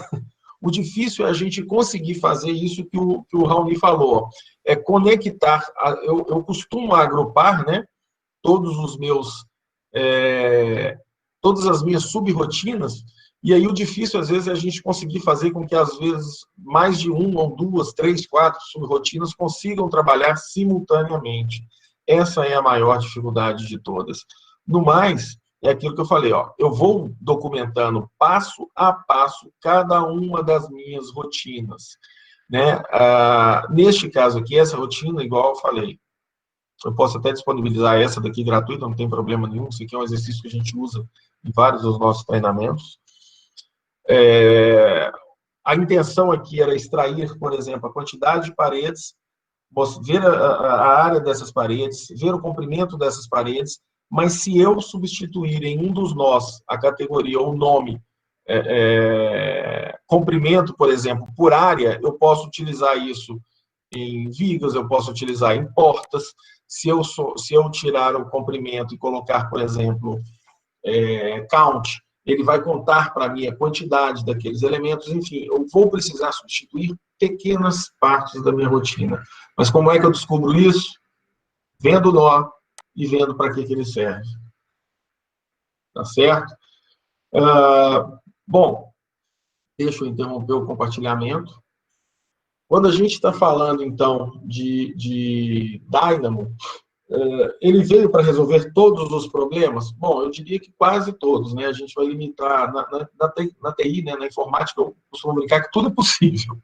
O difícil é a gente conseguir fazer isso que o Raoni falou, é conectar, eu costumo agrupar, né, todos os meus, todas as minhas subrotinas, e aí o difícil, às vezes, é a gente conseguir fazer com que, às vezes, mais de uma ou duas, três, quatro subrotinas consigam trabalhar simultaneamente. Essa é a maior dificuldade de todas. No mais, é aquilo que eu falei, ó, eu vou documentando passo a passo cada uma das minhas rotinas, né? Neste caso aqui, essa rotina, igual eu falei, eu posso até disponibilizar essa daqui gratuita, não tem problema nenhum, isso aqui é um exercício que a gente usa em vários dos nossos treinamentos. A intenção aqui era extrair, por exemplo, a quantidade de paredes, ver a área dessas paredes, ver o comprimento dessas paredes, mas se eu substituir em um dos nós a categoria ou o nome comprimento, por exemplo, por área, eu posso utilizar isso em vigas, eu posso utilizar em portas. Se eu tirar o comprimento e colocar, por exemplo, count, ele vai contar para mim a quantidade daqueles elementos, enfim, eu vou precisar substituir pequenas partes da minha rotina. Mas como é que eu descubro isso? Vendo o nó e vendo para que ele serve. Tá certo? Bom, Deixa eu interromper o compartilhamento. Quando a gente está falando, então, de Dynamo, ele veio para resolver todos os problemas? Bom, eu diria que quase todos, né? A gente vai limitar, na TI, né, na informática, eu costumo brincar que tudo é possível,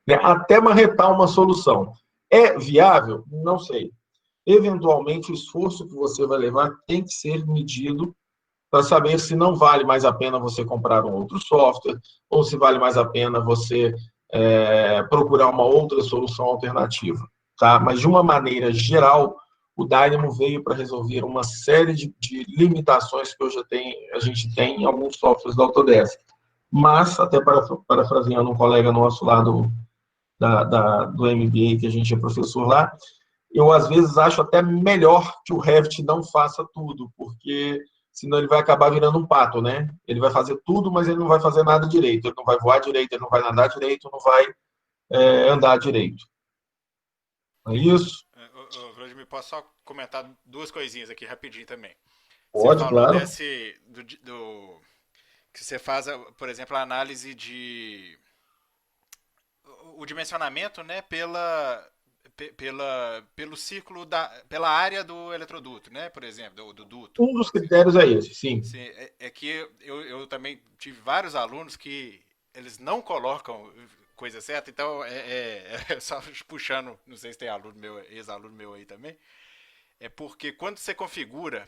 né? Até marretar uma solução. É viável? Não sei. Eventualmente, o esforço que você vai levar tem que ser medido para saber se não vale mais a pena você comprar um outro software, ou se vale mais a pena você procurar uma outra solução alternativa. Tá? Mas, de uma maneira geral, o Dynamo veio para resolver uma série de limitações que hoje a gente tem em alguns softwares da Autodesk. Mas, até parafraseando um colega nosso lá do MBA, que a gente é professor lá, eu, às vezes, acho até melhor que o Revit não faça tudo, porque senão ele vai acabar virando um pato, né? Ele vai fazer tudo, mas ele não vai fazer nada direito. Ele não vai voar direito, ele não vai nadar direito, não vai andar direito. É isso? Vladimir, posso só comentar duas coisinhas aqui rapidinho também. Pode, você falou claro. que você faz, por exemplo, a análise o dimensionamento, né, pelo ciclo pela área do eletroduto, né, por exemplo, do duto. Um dos critérios é esse, sim. Sim, é que eu também tive vários alunos que eles não colocam coisa certa, então só puxando, não sei se tem aluno meu, ex-aluno meu aí também, é porque quando você configura,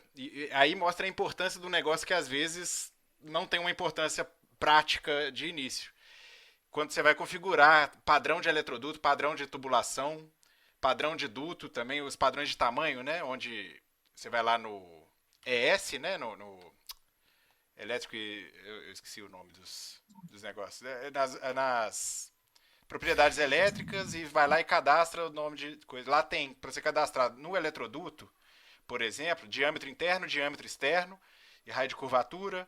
aí mostra a importância do negócio que às vezes não tem uma importância prática de início. Quando você vai configurar padrão de eletroduto, padrão de tubulação, padrão de duto também, os padrões de tamanho, né? Onde você vai lá no ES, né? No elétrico, eu esqueci o nome dos negócios. Nas propriedades elétricas e vai lá e cadastra o nome de coisa. Lá tem, para você cadastrar no eletroduto, por exemplo, diâmetro interno, diâmetro externo, e raio de curvatura,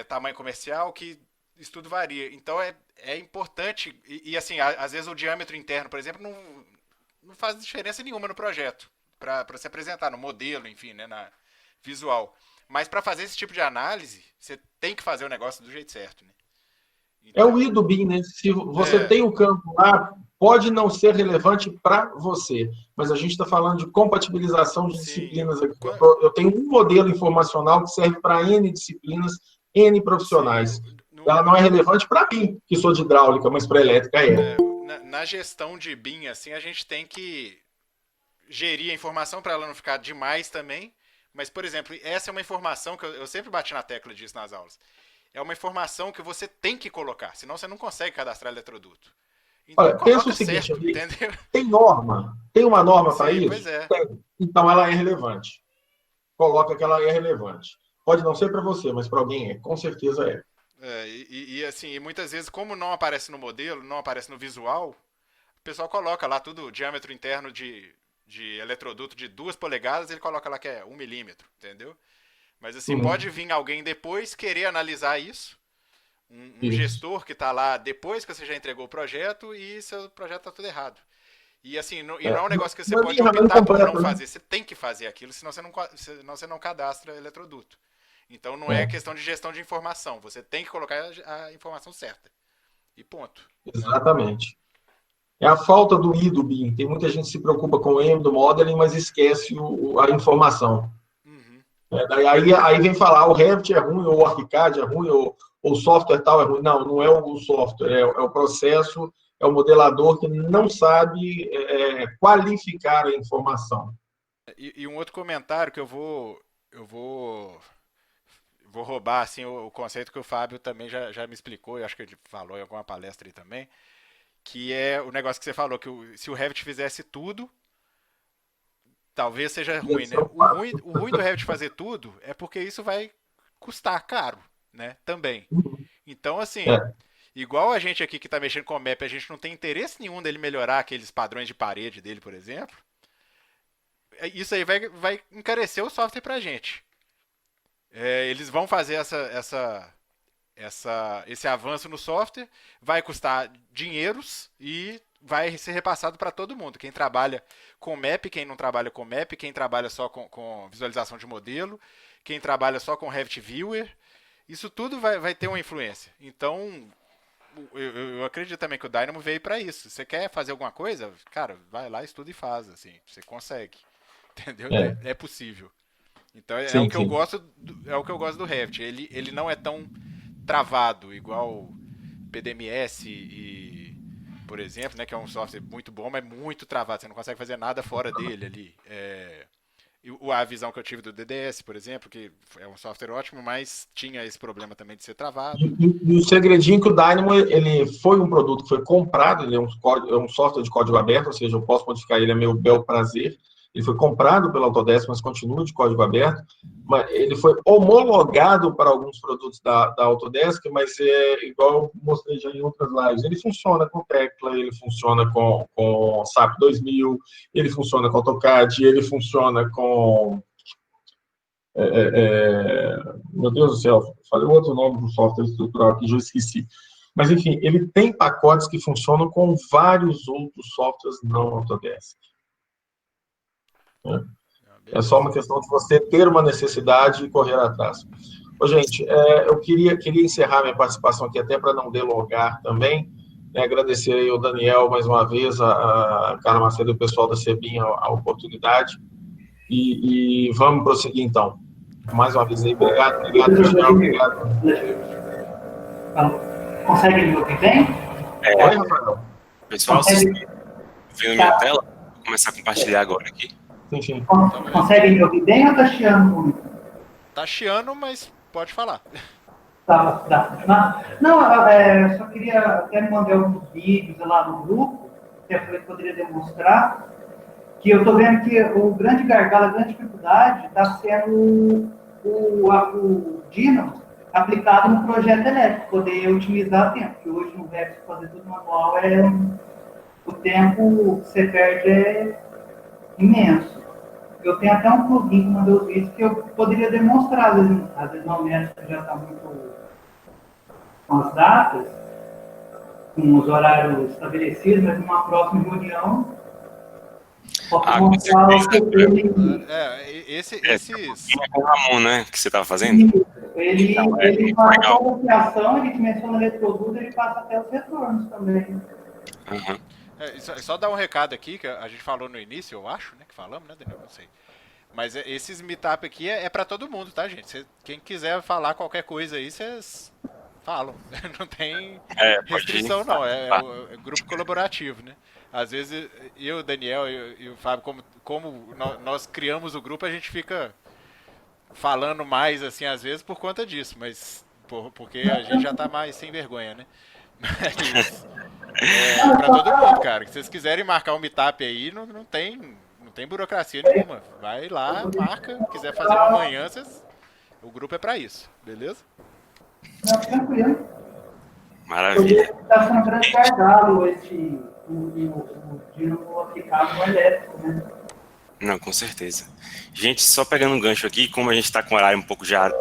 tamanho comercial, que isso tudo varia. Então é importante, e assim, às vezes o diâmetro interno, por exemplo, não faz diferença nenhuma no projeto, para se apresentar no modelo, enfim, né, na visual. Mas para fazer esse tipo de análise, você tem que fazer o negócio do jeito certo, né? Então, é o I do BIM, né? Se você tem o campo lá, pode não ser relevante para você, mas a gente está falando de compatibilização de disciplinas aqui. Eu tenho um modelo informacional que serve para N disciplinas, N profissionais. Ela não é relevante para mim, que sou de hidráulica, mas para elétrica é. Na gestão de BIM, assim, a gente tem que gerir a informação para ela não ficar demais também. Mas, por exemplo, essa é uma informação que eu sempre bati na tecla disso nas aulas. É uma informação que você tem que colocar, senão você não consegue cadastrar eletroduto. Então, olha, pensa o seguinte, certo, entendeu? Tem norma? Tem uma norma para isso? Pois é. Tem. Então ela é relevante. Coloca que ela é relevante. Pode não ser para você, mas para alguém é. Com certeza é. Assim, e muitas vezes, como não aparece no modelo, não aparece no visual, o pessoal coloca lá tudo, diâmetro interno de eletroduto de 2 polegadas, ele coloca lá que é 1 milímetro, entendeu? Mas assim, pode vir alguém depois querer analisar isso, um gestor que está lá depois que você já entregou o projeto e seu projeto está tudo errado. E assim, não é um negócio que você pode optar por não fazer, você tem que fazer aquilo, senão você não cadastra eletroduto. Então não é questão de gestão de informação, você tem que colocar a informação certa. E ponto. Exatamente. É a falta do I do BIM. Tem muita gente que se preocupa com o M do modeling, mas esquece a informação. Aí vem falar, o Revit é ruim, ou o ArchiCAD é ruim, ou o software tal é ruim. Não é o software, é o processo, é o modelador que não sabe qualificar a informação. E um outro comentário que eu vou roubar assim, o conceito que o Fábio também já me explicou, eu acho que ele falou em alguma palestra aí também, que é o negócio que você falou, que se o Revit fizesse tudo, talvez seja ruim, né? O ruim do Revit fazer tudo é porque isso vai custar caro, né? Também. Então, assim, igual a gente aqui que está mexendo com o MAP, a gente não tem interesse nenhum dele melhorar aqueles padrões de parede dele, por exemplo, isso aí vai encarecer o software pra gente. Eles vão fazer esse avanço no software, vai custar dinheiros e vai ser repassado para todo mundo. Quem trabalha com MAP, quem não trabalha com MAP, quem trabalha só com visualização de modelo, quem trabalha só com Revit Viewer. Isso tudo vai ter uma influência. Então, eu acredito também que o Dynamo veio para isso. Você quer fazer alguma coisa? Cara, vai lá, estuda e faz, assim. Você consegue. Entendeu? É possível. Então é o que eu gosto do Revit. Ele não é tão travado igual PDMS por exemplo, né, que é um software muito bom, mas muito travado. Você não consegue fazer nada fora dele ali. A visão que eu tive do DDS, por exemplo, que é um software ótimo, mas tinha esse problema também de ser travado. E o segredinho que o Dynamo, ele foi um produto que foi comprado, ele é um software de código aberto, ou seja, eu posso modificar ele a meu bel prazer. Ele foi comprado pela Autodesk, mas continua de código aberto. Mas ele foi homologado para alguns produtos da Autodesk, mas é igual eu mostrei já em outras lives. Ele funciona com Tekla, ele funciona com SAP 2000, ele funciona com AutoCAD, ele funciona com... meu Deus do céu, falei o outro nome do software estrutural que já esqueci. Mas, enfim, ele tem pacotes que funcionam com vários outros softwares não Autodesk. É só uma questão de você ter uma necessidade e correr atrás. Ô, gente, eu queria encerrar minha participação aqui, até para não delongar também, né, agradecer aí ao Daniel mais uma vez, a Carla Macedo e o pessoal da CEBIM a oportunidade, e vamos prosseguir então. Mais uma vez aí, obrigado, Cristiano, obrigado. Consegue me ouvir bem? Oi, Rafael. Pessoal, vocês estão vendo minha tela? Vou começar a compartilhar agora aqui. Sim. Consegue me ouvir bem ou está chiando muito? Tá chiando, mas pode falar. Tá. Não, eu só queria até mandar alguns vídeos lá no grupo, que eu poderia demonstrar, que eu estou vendo que o grande gargalo, a grande dificuldade está sendo o Dynamo aplicado no projeto elétrico, poder otimizar o tempo, porque hoje no Revit fazer tudo manual o tempo que você perde é imenso. Eu tenho até um plugin que mandou os vídeos que eu poderia demonstrar, às vezes não mesmo, que já está muito com as datas, com os horários estabelecidos, mas numa próxima reunião, posso mostrar o que esses... É o Ramon, né, que você estava fazendo? Ele faz toda a criação, ele menciona o eletroduto, ele passa até os retornos também. Uhum. Só dar um recado aqui, que a gente falou no início, eu acho, né, que falamos, né, Daniel? Não sei. Mas esses meetup aqui é para todo mundo, tá, gente? Quem quiser falar qualquer coisa aí, vocês falam. Não tem restrição, não. É grupo colaborativo, né? Às vezes, eu, o Daniel e o Fábio, como nós criamos o grupo, a gente fica falando mais, assim, às vezes, por conta disso. Mas porque a gente já tá mais sem vergonha, né? Mas pra todo mundo, cara. Se vocês quiserem marcar um meetup aí, não tem burocracia nenhuma. Vai lá, marca. Quiser fazer uma manhã, o grupo é pra isso, beleza? Não, tranquilo. Maravilha. Está sendo um grande gargalo o Dynamo aplicado no elétrico, né? Não, com certeza. Gente, só pegando um gancho aqui, como a gente está com o horário um pouco já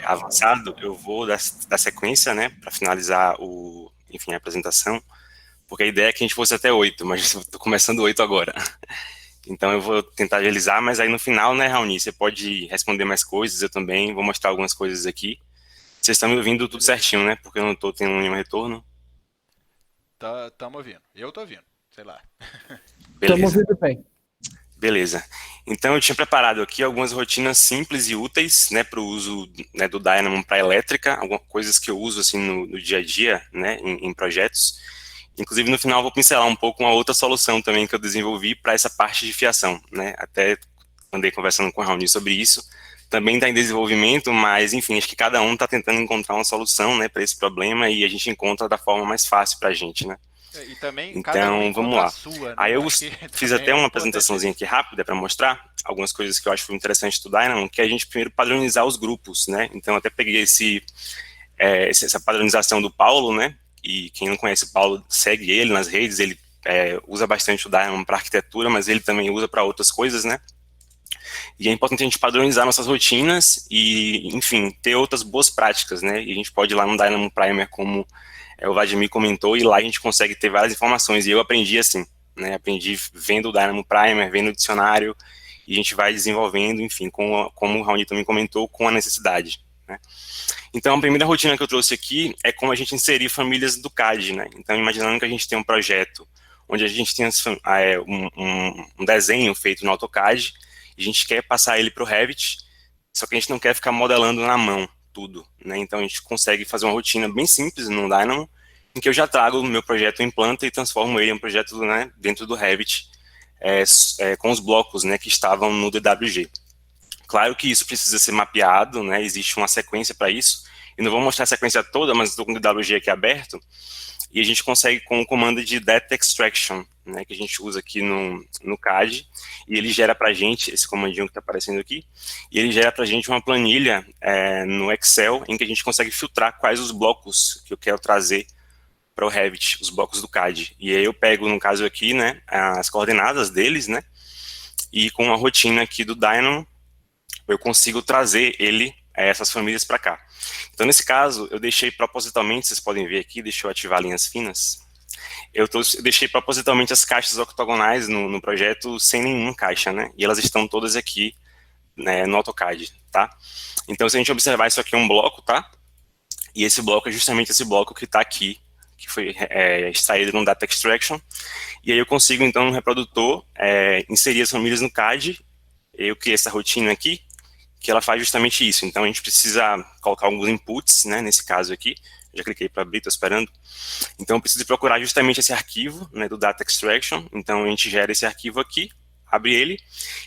avançado, eu vou dar sequência, né, para finalizar a apresentação, porque a ideia é que a gente fosse até 8, mas estou começando 8 agora. Então eu vou tentar agilizar, mas aí no final, né, Raoni, você pode responder mais coisas, eu também vou mostrar algumas coisas aqui. Vocês estão me ouvindo tudo certinho, né, porque eu não estou tendo nenhum retorno. Tamo ouvindo. Eu tô ouvindo, sei lá. Beleza. Estamos ouvindo bem. Beleza. Então eu tinha preparado aqui algumas rotinas simples e úteis, né, para o uso, né, do Dynamo para elétrica, algumas coisas que eu uso assim no dia a dia, né, em projetos. Inclusive no final eu vou pincelar um pouco uma outra solução também que eu desenvolvi para essa parte de fiação, né. Até andei conversando com o Raoni sobre isso. Também está em desenvolvimento, mas enfim, acho que cada um está tentando encontrar uma solução, né, para esse problema e a gente encontra da forma mais fácil para a gente, né. E também, Então, vamos lá. Sua, né? Aí eu fiz até uma apresentaçãozinha aqui rápida para mostrar algumas coisas que eu acho interessante do Dynamo, que é a gente primeiro padronizar os grupos, né? Então, eu até peguei essa padronização do Paulo, né? E quem não conhece o Paulo, segue ele nas redes, ele usa bastante o Dynamo para arquitetura, mas ele também usa para outras coisas, né? E é importante a gente padronizar nossas rotinas e, enfim, ter outras boas práticas, né? E a gente pode ir lá no Dynamo Primer, como o Vladimir comentou, e lá a gente consegue ter várias informações, e eu aprendi assim, né, aprendi vendo o Dynamo Primer, vendo o dicionário, e a gente vai desenvolvendo, enfim, como o Raoni também comentou, com a necessidade, né? Então, a primeira rotina que eu trouxe aqui é como a gente inserir famílias do CAD, né? Então, imaginando que a gente tem um projeto onde a gente tem um desenho feito no AutoCAD, e a gente quer passar ele para o Revit, só que a gente não quer ficar modelando na mão tudo, né? Então, a gente consegue fazer uma rotina bem simples no Dynamo, em que eu já trago o meu projeto em planta e transformo ele em um projeto, né, dentro do Revit, com os blocos, né, que estavam no DWG. Claro que isso precisa ser mapeado, né, existe uma sequência para isso, e não vou mostrar a sequência toda, mas estou com o DWG aqui aberto, e a gente consegue com o comando de Data Extraction, né, que a gente usa aqui no CAD, e ele gera para a gente, esse comandinho que está aparecendo aqui, e ele gera para a gente uma planilha no Excel, em que a gente consegue filtrar quais os blocos que eu quero trazer para o Revit, os blocos do CAD. E aí eu pego, no caso aqui, né, as coordenadas deles, né, e com a rotina aqui do Dynamo, eu consigo trazer essas famílias para cá. Então, nesse caso, eu deixei propositalmente, vocês podem ver aqui, deixa eu ativar linhas finas, eu deixei propositalmente as caixas octogonais no projeto sem nenhuma caixa, né, e elas estão todas aqui, né, no AutoCAD, tá? Então, se a gente observar, isso aqui é um bloco, tá? E esse bloco é justamente esse bloco que está aqui, que foi extraído no Data Extraction, e aí eu consigo, então, no reprodutor, inserir as famílias no CAD, eu criei essa rotina aqui, que ela faz justamente isso. Então, a gente precisa colocar alguns inputs, né, nesse caso aqui, já cliquei para abrir, estou esperando. Então, eu preciso procurar justamente esse arquivo, né, do Data Extraction, então a gente gera esse arquivo aqui, abre ele,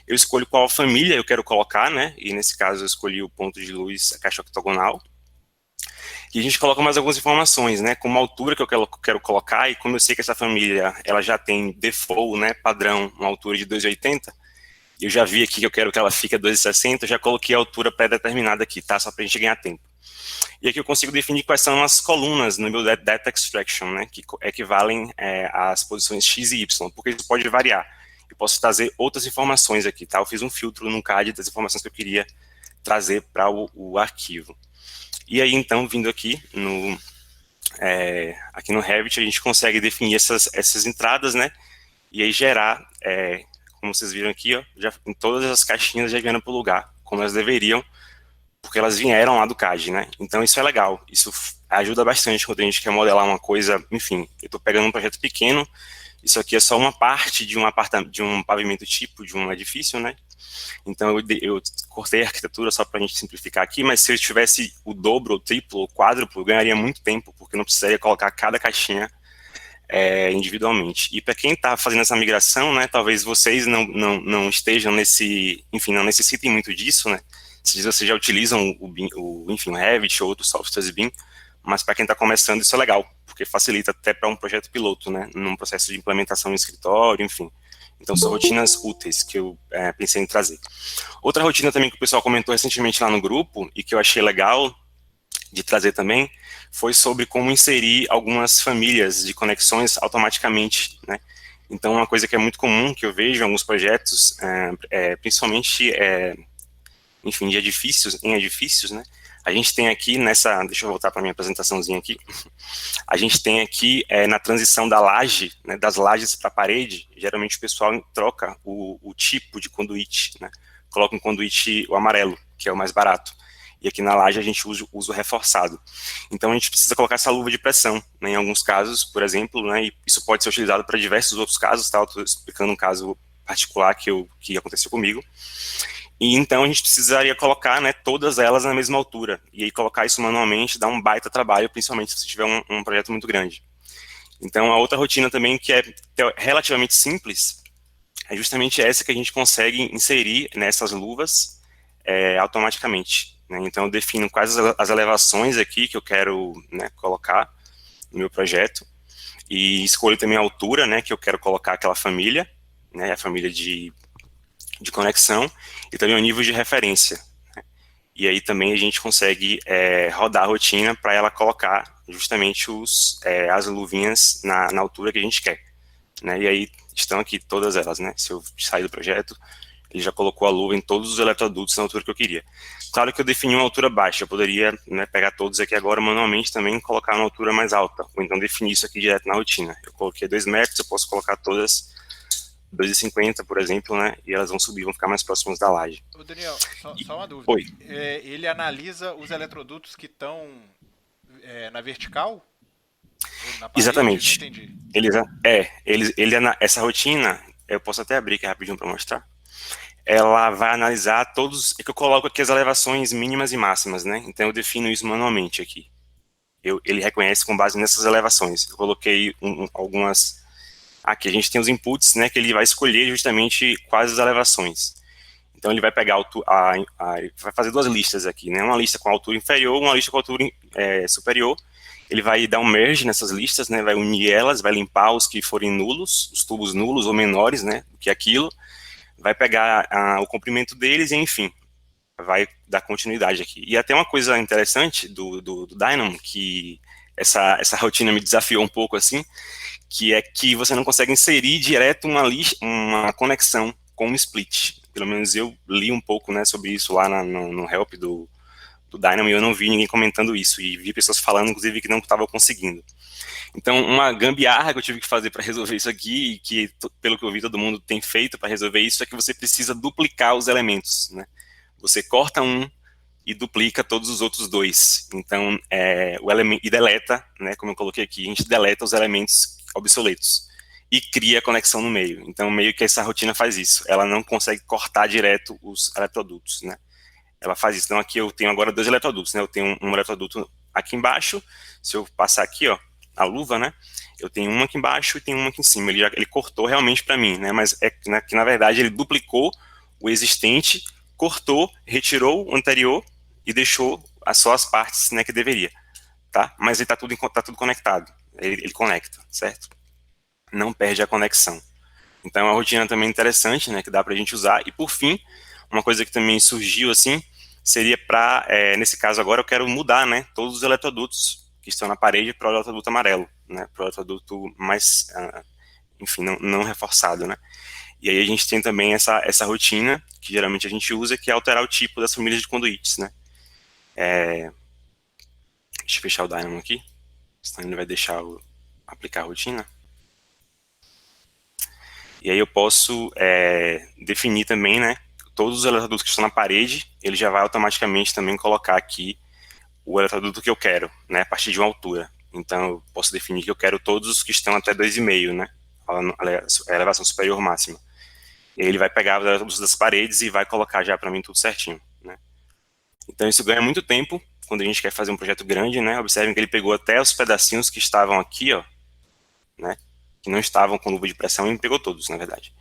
eu escolho qual família eu quero colocar, né, e nesse caso eu escolhi o ponto de luz, a caixa octogonal, e a gente coloca mais algumas informações, né, como a altura que eu quero colocar, e como eu sei que essa família, ela já tem default, né, padrão, uma altura de 2,80, eu já vi aqui que eu quero que ela fique a 2,60, eu já coloquei a altura pré-determinada aqui, tá, só pra gente ganhar tempo. E aqui eu consigo definir quais são as colunas no meu Data Extraction, né, que equivalem às posições X e Y, porque isso pode variar. Eu posso trazer outras informações aqui, tá, eu fiz um filtro no CAD das informações que eu queria trazer para o arquivo. E aí, então, vindo aqui no Revit, a gente consegue definir essas entradas, né? E aí gerar, como vocês viram aqui, ó, já, em todas as caixinhas já vieram para o lugar, como elas deveriam, porque elas vieram lá do CAD, né? Então isso é legal, isso ajuda bastante quando a gente quer modelar uma coisa, enfim, eu estou pegando um projeto pequeno, isso aqui é só uma parte de um pavimento tipo de um edifício, né? Então eu cortei a arquitetura só para a gente simplificar aqui, mas se eu tivesse o dobro, o triplo, o quádruplo, eu ganharia muito tempo, porque não precisaria colocar cada caixinha individualmente. E para quem está fazendo essa migração, né, talvez vocês não estejam enfim, não necessitem muito disso, né? Se vocês já utilizam enfim, o Revit ou outros softwares BIM, mas para quem está começando isso é legal, porque facilita até para um projeto piloto, né, num processo de implementação no escritório, enfim. Então, são rotinas úteis que eu pensei em trazer. Outra rotina também que o pessoal comentou recentemente lá no grupo, e que eu achei legal de trazer também, foi sobre como inserir algumas famílias de conexões automaticamente, né? Então, uma coisa que é muito comum, que eu vejo em alguns projetos, principalmente, enfim, em edifícios, né? A gente tem aqui deixa eu voltar para a minha apresentaçãozinha aqui, a gente tem aqui na transição da laje, né, das lajes para a parede, geralmente o pessoal troca o tipo de conduíte, né, coloca um conduíte o amarelo, que é o mais barato, e aqui na laje a gente usa o reforçado. Então a gente precisa colocar essa luva de pressão, né, em alguns casos, por exemplo, né, e isso pode ser utilizado para diversos outros casos, tá, eu estou explicando um caso particular que aconteceu comigo. E então a gente precisaria colocar, né, todas elas na mesma altura. E aí colocar isso manualmente dá um baita trabalho, principalmente se você tiver um projeto muito grande. Então a outra rotina também que é relativamente simples, é justamente essa que a gente consegue inserir nessas luvas automaticamente, né? Então eu defino quais as elevações aqui que eu quero, né, colocar no meu projeto. E escolho também a altura, né, que eu quero colocar aquela família, né, a família de conexão, e também o nível de referência, né? E aí também a gente consegue rodar a rotina para ela colocar justamente as luvinhas na altura que a gente quer, né? E aí estão aqui todas elas, né? Se eu sair do projeto, ele já colocou a luva em todos os eletrodutos na altura que eu queria. Claro que eu defini uma altura baixa, eu poderia, né, pegar todos aqui agora manualmente também e colocar uma altura mais alta, ou então definir isso aqui direto na rotina. Eu coloquei 2 metros, eu posso colocar todas 2,50, por exemplo, né? E elas vão subir, vão ficar mais próximas da laje. Ô Daniel, só uma dúvida. Oi. Ele analisa os eletrodutos que estão na vertical? Ou na parede? Exatamente. Não entendi. Essa rotina, eu posso até abrir aqui rapidinho para mostrar. Ela vai analisar todos, é que eu coloco aqui as elevações mínimas e máximas, né? Então eu defino isso manualmente aqui. Ele reconhece com base nessas elevações. Eu coloquei algumas. Aqui a gente tem os inputs, né? Que ele vai escolher justamente quais as elevações. Então ele vai pegar vai fazer duas listas aqui, né? Uma lista com altura inferior, uma lista com altura superior. Ele vai dar um merge nessas listas, né? Vai unir elas, vai limpar os que forem nulos, os tubos nulos ou menores, né? Do que aquilo. Vai pegar o comprimento deles e, enfim, vai dar continuidade aqui. E até uma coisa interessante do Dynamo, que essa rotina me desafiou um pouco, assim, que é que você não consegue inserir direto uma conexão com um split. Pelo menos eu li um pouco, né, sobre isso lá no help do Dynamo, e eu não vi ninguém comentando isso, e vi pessoas falando, inclusive, que não estavam conseguindo. Então, uma gambiarra que eu tive que fazer para resolver isso aqui, e que, pelo que eu vi, todo mundo tem feito para resolver isso, é que você precisa duplicar os elementos, né? Você corta um e duplica todos os outros dois. Então, o elemento, e deleta, né, como eu coloquei aqui, a gente deleta os elementos obsoletos e cria a conexão no meio. Então, meio que essa rotina faz isso. Ela não consegue cortar direto os eletrodutos, né? Ela faz isso. Então, aqui eu tenho agora dois eletrodutos, né? Eu tenho um eletroduto aqui embaixo. Se eu passar aqui, ó, a luva, né? Eu tenho uma aqui embaixo e tenho uma aqui em cima. Ele cortou realmente para mim, né? Mas que na verdade ele duplicou o existente, cortou, retirou o anterior e deixou só as partes, né, que deveria, tá? Mas ele tá tudo conectado. Ele conecta, certo? Não perde a conexão. Então é uma rotina também interessante, né, que dá pra gente usar. E por fim, uma coisa que também surgiu assim, seria para, nesse caso agora eu quero mudar, né, todos os eletrodutos que estão na parede para o eletroduto amarelo, né, para o eletroduto mais, enfim, não reforçado, né. E aí a gente tem também essa rotina, que geralmente a gente usa, que é alterar o tipo das famílias de conduítes, né. Deixa eu fechar o Dynamo aqui, senão ele vai deixar eu aplicar a rotina. E aí eu posso definir também, né, todos os eletrodutos que estão na parede, ele já vai automaticamente também colocar aqui o eletroduto que eu quero, né, a partir de uma altura. Então, eu posso definir que eu quero todos os que estão até 2,5, né, a elevação superior máxima. E aí ele vai pegar os eletrodutos das paredes e vai colocar já para mim tudo certinho, né. Então, isso ganha muito tempo quando a gente quer fazer um projeto grande, né. Observem que ele pegou até os pedacinhos que estavam aqui, ó, né, que não estavam com luva de pressão, e pegou todos, na verdade.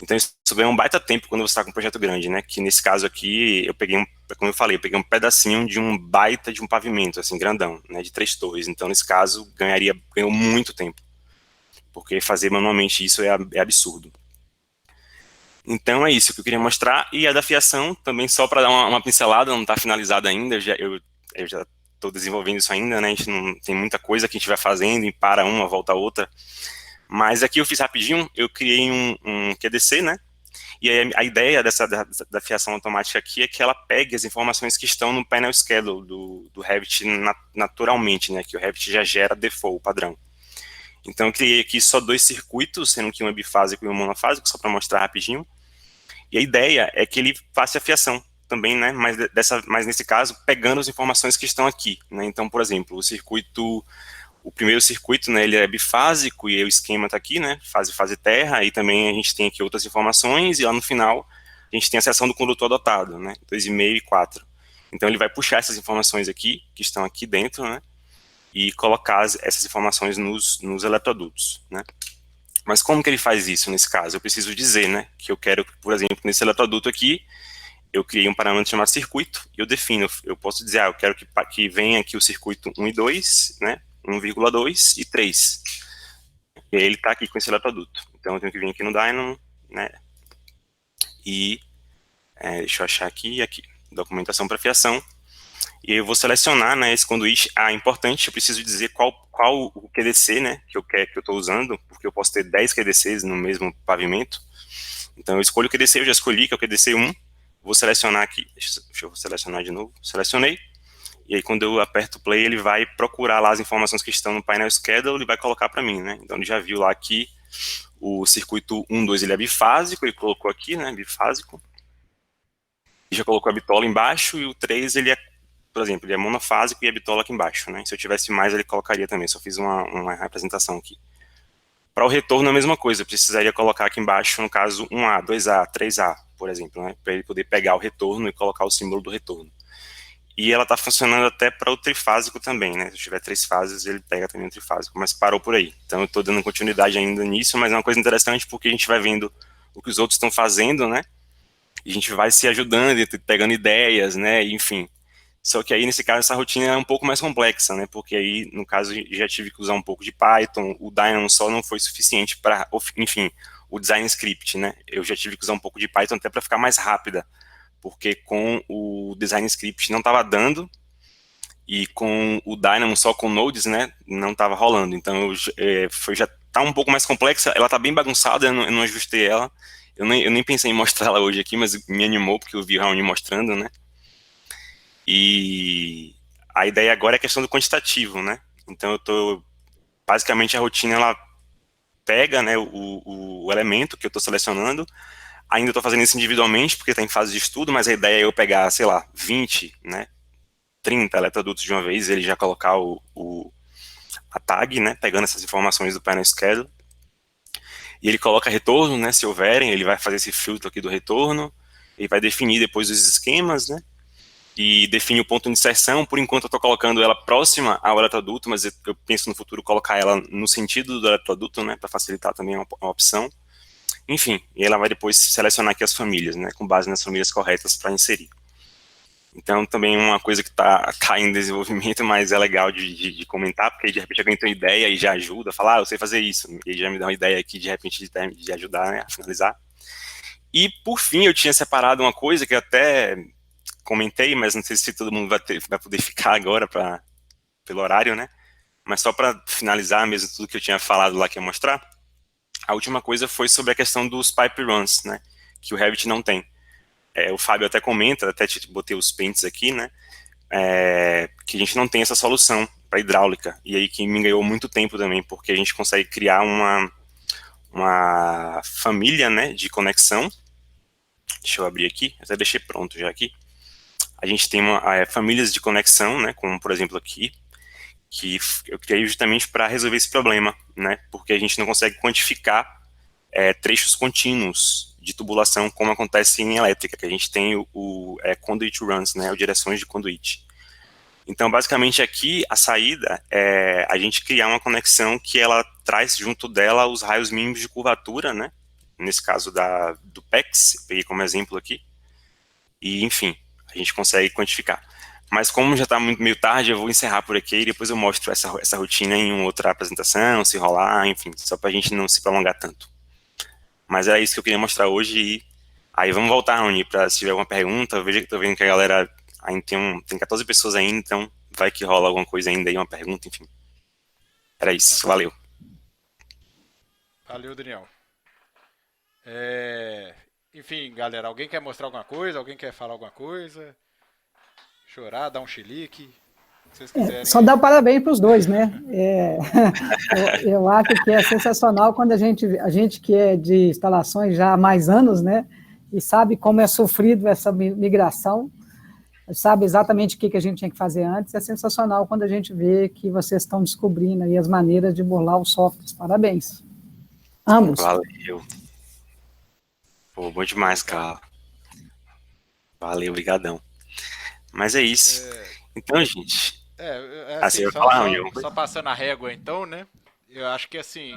Então isso ganha um baita tempo quando você está com um projeto grande, né? Que nesse caso aqui, eu peguei como eu falei, eu peguei um pedacinho de um baita de um pavimento, assim, grandão, né? De 3 torres. Então nesse caso, ganhou muito tempo. Porque fazer manualmente isso é absurdo. Então é isso que eu queria mostrar. E a da fiação, também só para dar uma pincelada, não está finalizada ainda, eu já estou desenvolvendo isso ainda, né? A gente não tem muita coisa que a gente vai fazendo e para uma, volta a outra. Mas aqui eu fiz rapidinho, eu criei um QDC, né? E aí a ideia da fiação automática aqui é que ela pegue as informações que estão no painel schedule do Revit naturalmente, né? Que o Revit já gera default, padrão. Então eu criei aqui só 2 circuitos, sendo que um é bifásico e um monofásico, só para mostrar rapidinho. E a ideia é que ele faça a fiação também, né? Mas nesse caso, pegando as informações que estão aqui, né? Então, por exemplo, o primeiro circuito, né, ele é bifásico e o esquema está aqui, né, fase terra, e também a gente tem aqui outras informações, e lá no final a gente tem a seção do condutor adotado, né, 2,5 e 4. Então ele vai puxar essas informações aqui, que estão aqui dentro, né, e colocar essas informações nos eletrodutos, né. Mas como que ele faz isso nesse caso? Eu preciso dizer, né, que eu quero, por exemplo, nesse eletroduto aqui, eu criei um parâmetro chamado circuito, e eu posso dizer, eu quero que venha aqui o circuito 1 e 2, né, 1,2 e 3. E aí ele está aqui com esse eletroduto. Então eu tenho que vir aqui no Dynamo, né? E deixa eu achar aqui, documentação para fiação. E aí eu vou selecionar, né, esse conduíte. Importante, eu preciso dizer qual o QDC, né, que eu estou usando, porque eu posso ter 10 QDCs no mesmo pavimento. Então eu escolho o QDC, eu já escolhi, que é o QDC 1. Vou selecionar aqui, deixa eu selecionar de novo. Selecionei. E aí, quando eu aperto o play, ele vai procurar lá as informações que estão no painel schedule e vai colocar para mim, né? Então, ele já viu lá que o circuito 1, 2, ele é bifásico, ele colocou aqui, né, bifásico. E já colocou a bitola embaixo, e o 3, ele é, por exemplo, ele é monofásico e a bitola aqui embaixo, né? Se eu tivesse mais, ele colocaria também, só fiz uma representação aqui. Para o retorno, a mesma coisa, eu precisaria colocar aqui embaixo, no caso, 1A, 2A, 3A, por exemplo, né? Para ele poder pegar o retorno e colocar o símbolo do retorno. E ela está funcionando até para o trifásico também, né? Se tiver 3 fases, ele pega também o trifásico, mas parou por aí. Então eu estou dando continuidade ainda nisso, mas é uma coisa interessante porque a gente vai vendo o que os outros estão fazendo, né? E a gente vai se ajudando, pegando ideias, né? Enfim. Só que aí, nesse caso, essa rotina é um pouco mais complexa, né? Porque aí, no caso, já tive que usar um pouco de Python, o Dynamo só não foi suficiente para, enfim, o design script, né? Eu já tive que usar um pouco de Python até para ficar mais rápida, porque com o design script não estava dando, e com o Dynamo só com nodes, né, não estava rolando. Então já está um pouco mais complexa, ela está bem bagunçada, eu não ajustei ela, eu nem pensei em mostrar ela hoje aqui, mas me animou porque eu vi o Raoni mostrando, né. E a ideia agora é a questão do quantitativo, né. Então basicamente a rotina, ela pega, né, o elemento que eu estou selecionando. Ainda estou fazendo isso individualmente, porque está em fase de estudo, mas a ideia é eu pegar, sei lá, 20, né, 30 eletrodutos de uma vez, ele já colocar a tag, né, pegando essas informações do painel schedule, e ele coloca retorno, né, se houverem, ele vai fazer esse filtro aqui do retorno, ele vai definir depois os esquemas, né, e define o ponto de inserção. Por enquanto eu estou colocando ela próxima ao eletroduto, mas eu penso no futuro colocar ela no sentido do eletroduto, né, para facilitar também uma opção. Enfim, e ela vai depois selecionar aqui as famílias, né, com base nas famílias corretas para inserir. Então, também uma coisa que está em desenvolvimento, mas é legal de comentar, porque de repente alguém tem uma ideia e já ajuda, fala, eu sei fazer isso, e já me dá uma ideia aqui, de repente, de ajudar, né, a finalizar. E, por fim, eu tinha separado uma coisa que eu até comentei, mas não sei se todo mundo vai poder ficar agora pelo horário, né, mas só para finalizar mesmo tudo que eu tinha falado lá que ia mostrar. A última coisa foi sobre a questão dos pipe runs, né, que o Revit não tem. O Fábio até comenta, até botei os pentes aqui, né, que a gente não tem essa solução para hidráulica, e aí que me ganhou muito tempo também, porque a gente consegue criar uma família, né, de conexão. Deixa eu abrir aqui, até deixei pronto já aqui. A gente tem famílias de conexão, né, como por exemplo aqui, que eu criei justamente para resolver esse problema, né, porque a gente não consegue quantificar trechos contínuos de tubulação como acontece em elétrica, que a gente tem o conduit runs, né, ou direções de conduit. Então, basicamente aqui, a saída é a gente criar uma conexão que ela traz junto dela os raios mínimos de curvatura, né, nesse caso do PEX, eu peguei como exemplo aqui, e enfim, a gente consegue quantificar. Mas como já está meio tarde, eu vou encerrar por aqui e depois eu mostro essa rotina em uma outra apresentação, se rolar, enfim, só para a gente não se prolongar tanto. Mas era isso que eu queria mostrar hoje e aí vamos voltar, Raoni, para se tiver alguma pergunta. Estou vendo que a galera ainda tem 14 pessoas ainda, então vai que rola alguma coisa ainda aí, uma pergunta, enfim. Era isso, valeu. Valeu, Daniel. Enfim, galera, alguém quer mostrar alguma coisa? Alguém quer falar alguma coisa? Chorar, dar um chilique? Se vocês quiserem. Só dar parabéns para os dois, né? Eu acho que é sensacional quando a gente que é de instalações já há mais anos, né? E sabe como é sofrido essa migração, sabe exatamente o que a gente tinha que fazer antes. É sensacional quando a gente vê que vocês estão descobrindo aí as maneiras de burlar os softwares. Parabéns. Ambos. Valeu. Pô, bom demais, cara. Valeu, brigadão. Mas é isso. Então, gente... assim, só passando a régua, então, né? Eu acho que, assim,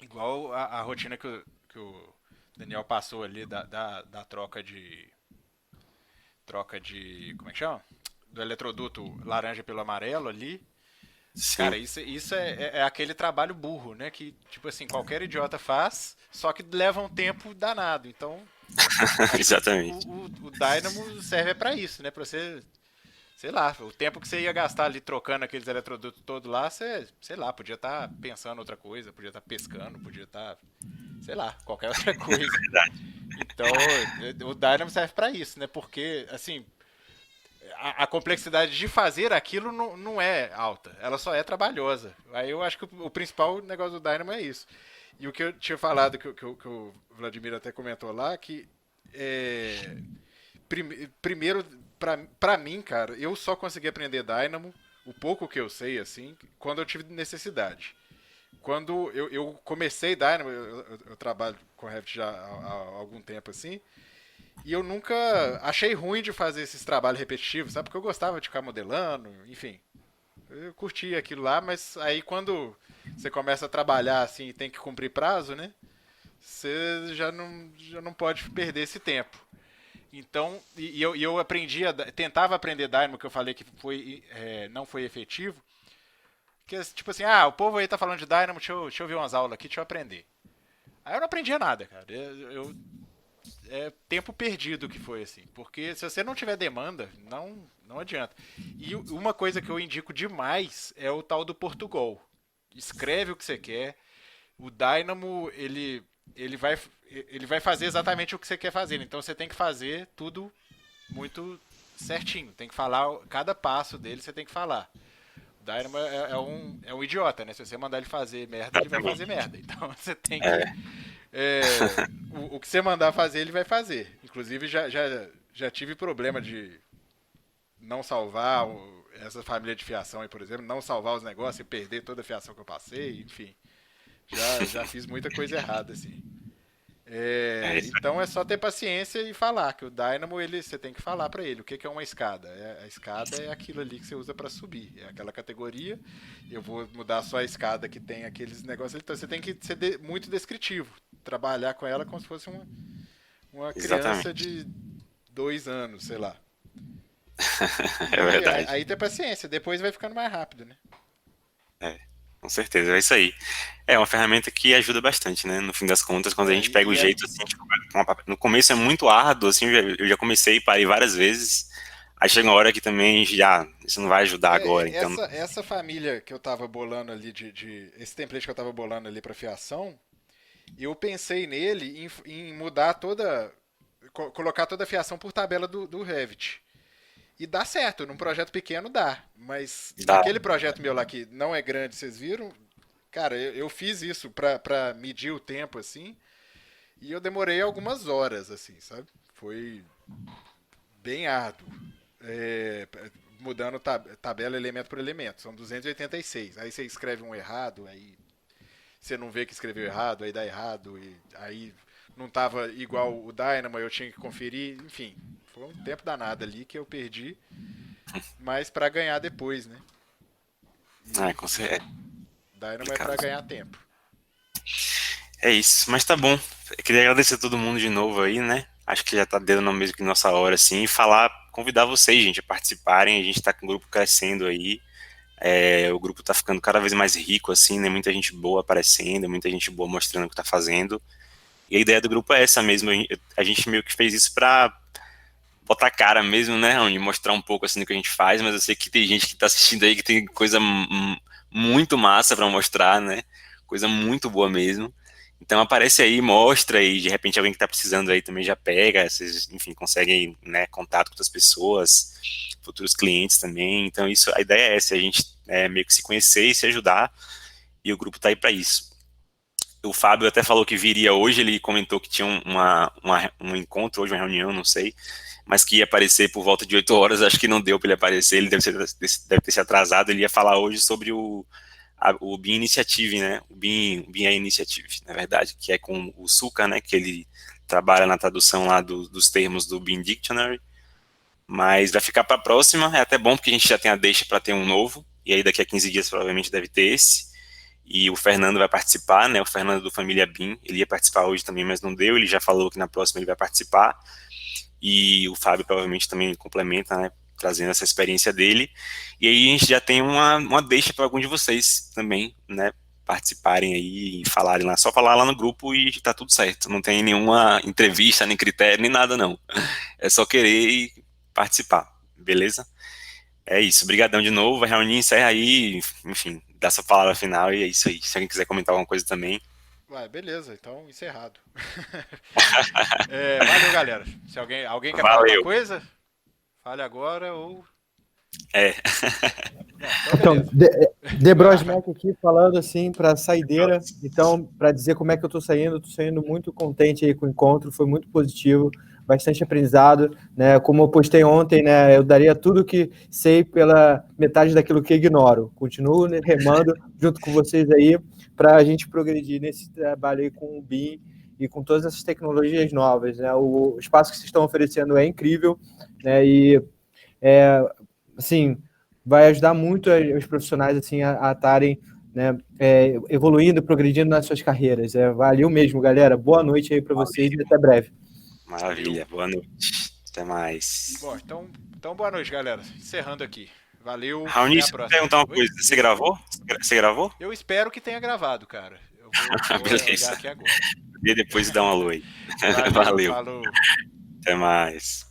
igual a rotina que o Daniel passou ali da troca de... Como é que chama? Do eletroduto laranja pelo amarelo ali. Sim. Cara, isso é aquele trabalho burro, né? Que, tipo assim, qualquer idiota faz, só que leva um tempo danado. Então, exatamente. O Dynamo serve para isso, né? Para você, sei lá, o tempo que você ia gastar ali trocando aqueles eletrodutos todos lá, você, sei lá, podia estar pensando outra coisa, podia estar pescando, podia estar, sei lá, qualquer outra coisa. Então, o Dynamo serve para isso, né? Porque, assim, a complexidade de fazer aquilo não é alta, ela só é trabalhosa. Aí eu acho que o principal negócio do Dynamo é isso. E o que eu tinha falado, que o Vladimir até comentou lá, que é, primeiro, pra mim, cara, eu só consegui aprender Dynamo, o pouco que eu sei, assim, quando eu tive necessidade. Quando eu comecei Dynamo, eu trabalho com Revit já há algum tempo, assim, e eu nunca achei ruim de fazer esses trabalhos repetitivos, sabe? Porque eu gostava de ficar modelando, enfim. Eu curtia aquilo lá, mas aí quando você começa a trabalhar assim e tem que cumprir prazo, né? Você já não pode perder esse tempo. Então, eu aprendi, tentava aprender Dynamo, que eu falei que não foi efetivo. Que tipo assim, o povo aí tá falando de Dynamo, deixa eu ver umas aulas aqui, deixa eu aprender. Aí eu não aprendia nada, cara. É tempo perdido que foi assim. Porque se você não tiver demanda, não adianta. E uma coisa que eu indico demais é o tal do Portugal. Escreve o que você quer. O Dynamo, ele vai fazer exatamente o que você quer fazer. Então você tem que fazer tudo muito certinho. Tem que falar, cada passo dele você tem que falar. O Dynamo é um idiota, né? Se você mandar ele fazer merda, ele vai fazer merda. Então você tem que é, o que você mandar fazer, ele vai fazer. Inclusive, já tive problema de não salvar essa família de fiação aí, por exemplo, não salvar os negócios e perder toda a fiação que eu passei, enfim. Já fiz muita coisa errada, assim. Então é só ter paciência e falar que o Dynamo, você tem que falar pra ele o que é uma escada. A escada é aquilo ali que você usa pra subir, é aquela categoria. Eu vou mudar só a escada que tem aqueles negócios. Então você tem que ser muito descritivo, trabalhar com ela como se fosse uma criança de 2 anos, sei lá. É verdade. Aí tem paciência, depois vai ficando mais rápido, né? Com certeza, é isso aí. É uma ferramenta que ajuda bastante, né? No fim das contas, quando a gente pega o jeito, assim, tipo, no começo é muito árduo, assim, eu já comecei e parei várias vezes. Aí chega uma hora que também isso não vai ajudar agora, então. Essa família que eu tava bolando ali, esse template que eu tava bolando ali pra fiação, eu pensei nele em mudar colocar toda a fiação por tabela do Revit. E dá certo, num projeto pequeno dá. Mas naquele projeto meu lá que não é grande, vocês viram? Cara, eu fiz isso pra medir o tempo, assim. E eu demorei algumas horas, assim, sabe? Foi bem árduo. Mudando tabela elemento por elemento. São 286. Aí você escreve um errado, aí você não vê que escreveu errado, aí dá errado. E aí não tava igual o Dynamo, eu tinha que conferir. Enfim, foi um tempo danado ali que eu perdi. Mas pra ganhar depois, né? Com certeza. Dynamo é pra ganhar tempo. É isso, mas tá bom. Eu queria agradecer a todo mundo de novo aí, né? Acho que já tá dando mesmo que nossa hora, assim, e convidar vocês, gente, a participarem. A gente tá com o grupo crescendo aí. O grupo tá ficando cada vez mais rico, assim, né? Muita gente boa aparecendo, muita gente boa mostrando o que tá fazendo. E a ideia do grupo é essa mesmo. A gente meio que fez isso pra botar cara mesmo, né, Raoni? Mostrar um pouco, assim, do que a gente faz, mas eu sei que tem gente que tá assistindo aí que tem coisa muito massa pra mostrar, né? Coisa muito boa mesmo. Então aparece aí, mostra e de repente alguém que está precisando aí também já pega, vocês, enfim, conseguem, né, contato com outras pessoas, futuros clientes também. Então a ideia é essa, a gente meio que se conhecer e se ajudar, e o grupo está aí para isso. O Fábio até falou que viria hoje, ele comentou que tinha um encontro hoje, uma reunião, não sei, mas que ia aparecer por volta de 8 horas, acho que não deu para ele aparecer, ele deve ter se atrasado, ele ia falar hoje sobre o BIM Initiative, né? O BIM Initiative, na verdade, que é com o Suka, né? Que ele trabalha na tradução lá dos termos do BIM Dictionary. Mas vai ficar para a próxima. É até bom porque a gente já tem a deixa para ter um novo. E aí daqui a 15 dias provavelmente deve ter esse. E o Fernando vai participar, né? O Fernando do Família BIM. Ele ia participar hoje também, mas não deu. Ele já falou que na próxima ele vai participar. E o Fábio provavelmente também complementa, né? Trazendo essa experiência dele, e aí a gente já tem uma deixa para algum de vocês também, né, participarem aí e falarem lá, só falar lá no grupo e tá tudo certo, não tem nenhuma entrevista, nem critério, nem nada não, é só querer e participar, beleza? É isso, brigadão de novo, a reunião encerra aí, enfim, dá sua palavra final e é isso aí, se alguém quiser comentar alguma coisa também. Beleza, então encerrado. Valeu, galera. Se alguém quer falar alguma coisa, fale agora ou Então, Debrosmek aqui falando assim para saideira. Então, para dizer como é que eu tô saindo muito contente aí com o encontro, foi muito positivo, bastante aprendizado, né? Como eu postei ontem, né? Eu daria tudo que sei pela metade daquilo que ignoro. Continuo, né, remando junto com vocês aí para a gente progredir nesse trabalho aí com o BIM e com todas essas tecnologias novas, né? O espaço que vocês estão oferecendo é incrível, né? E assim, vai ajudar muito os profissionais assim a estarem, né, evoluindo, progredindo nas suas carreiras. Valeu mesmo, galera. Boa noite aí para vocês e até breve. Maravilha, boa noite. Até mais. Bom, então boa noite, galera. Encerrando aqui. Valeu. Raoni, deixa eu perguntar uma coisa. Você gravou? Você gravou? Eu espero que tenha gravado, cara. Eu vou ligar aqui agora. E depois dá um alô aí. Valeu. Até mais.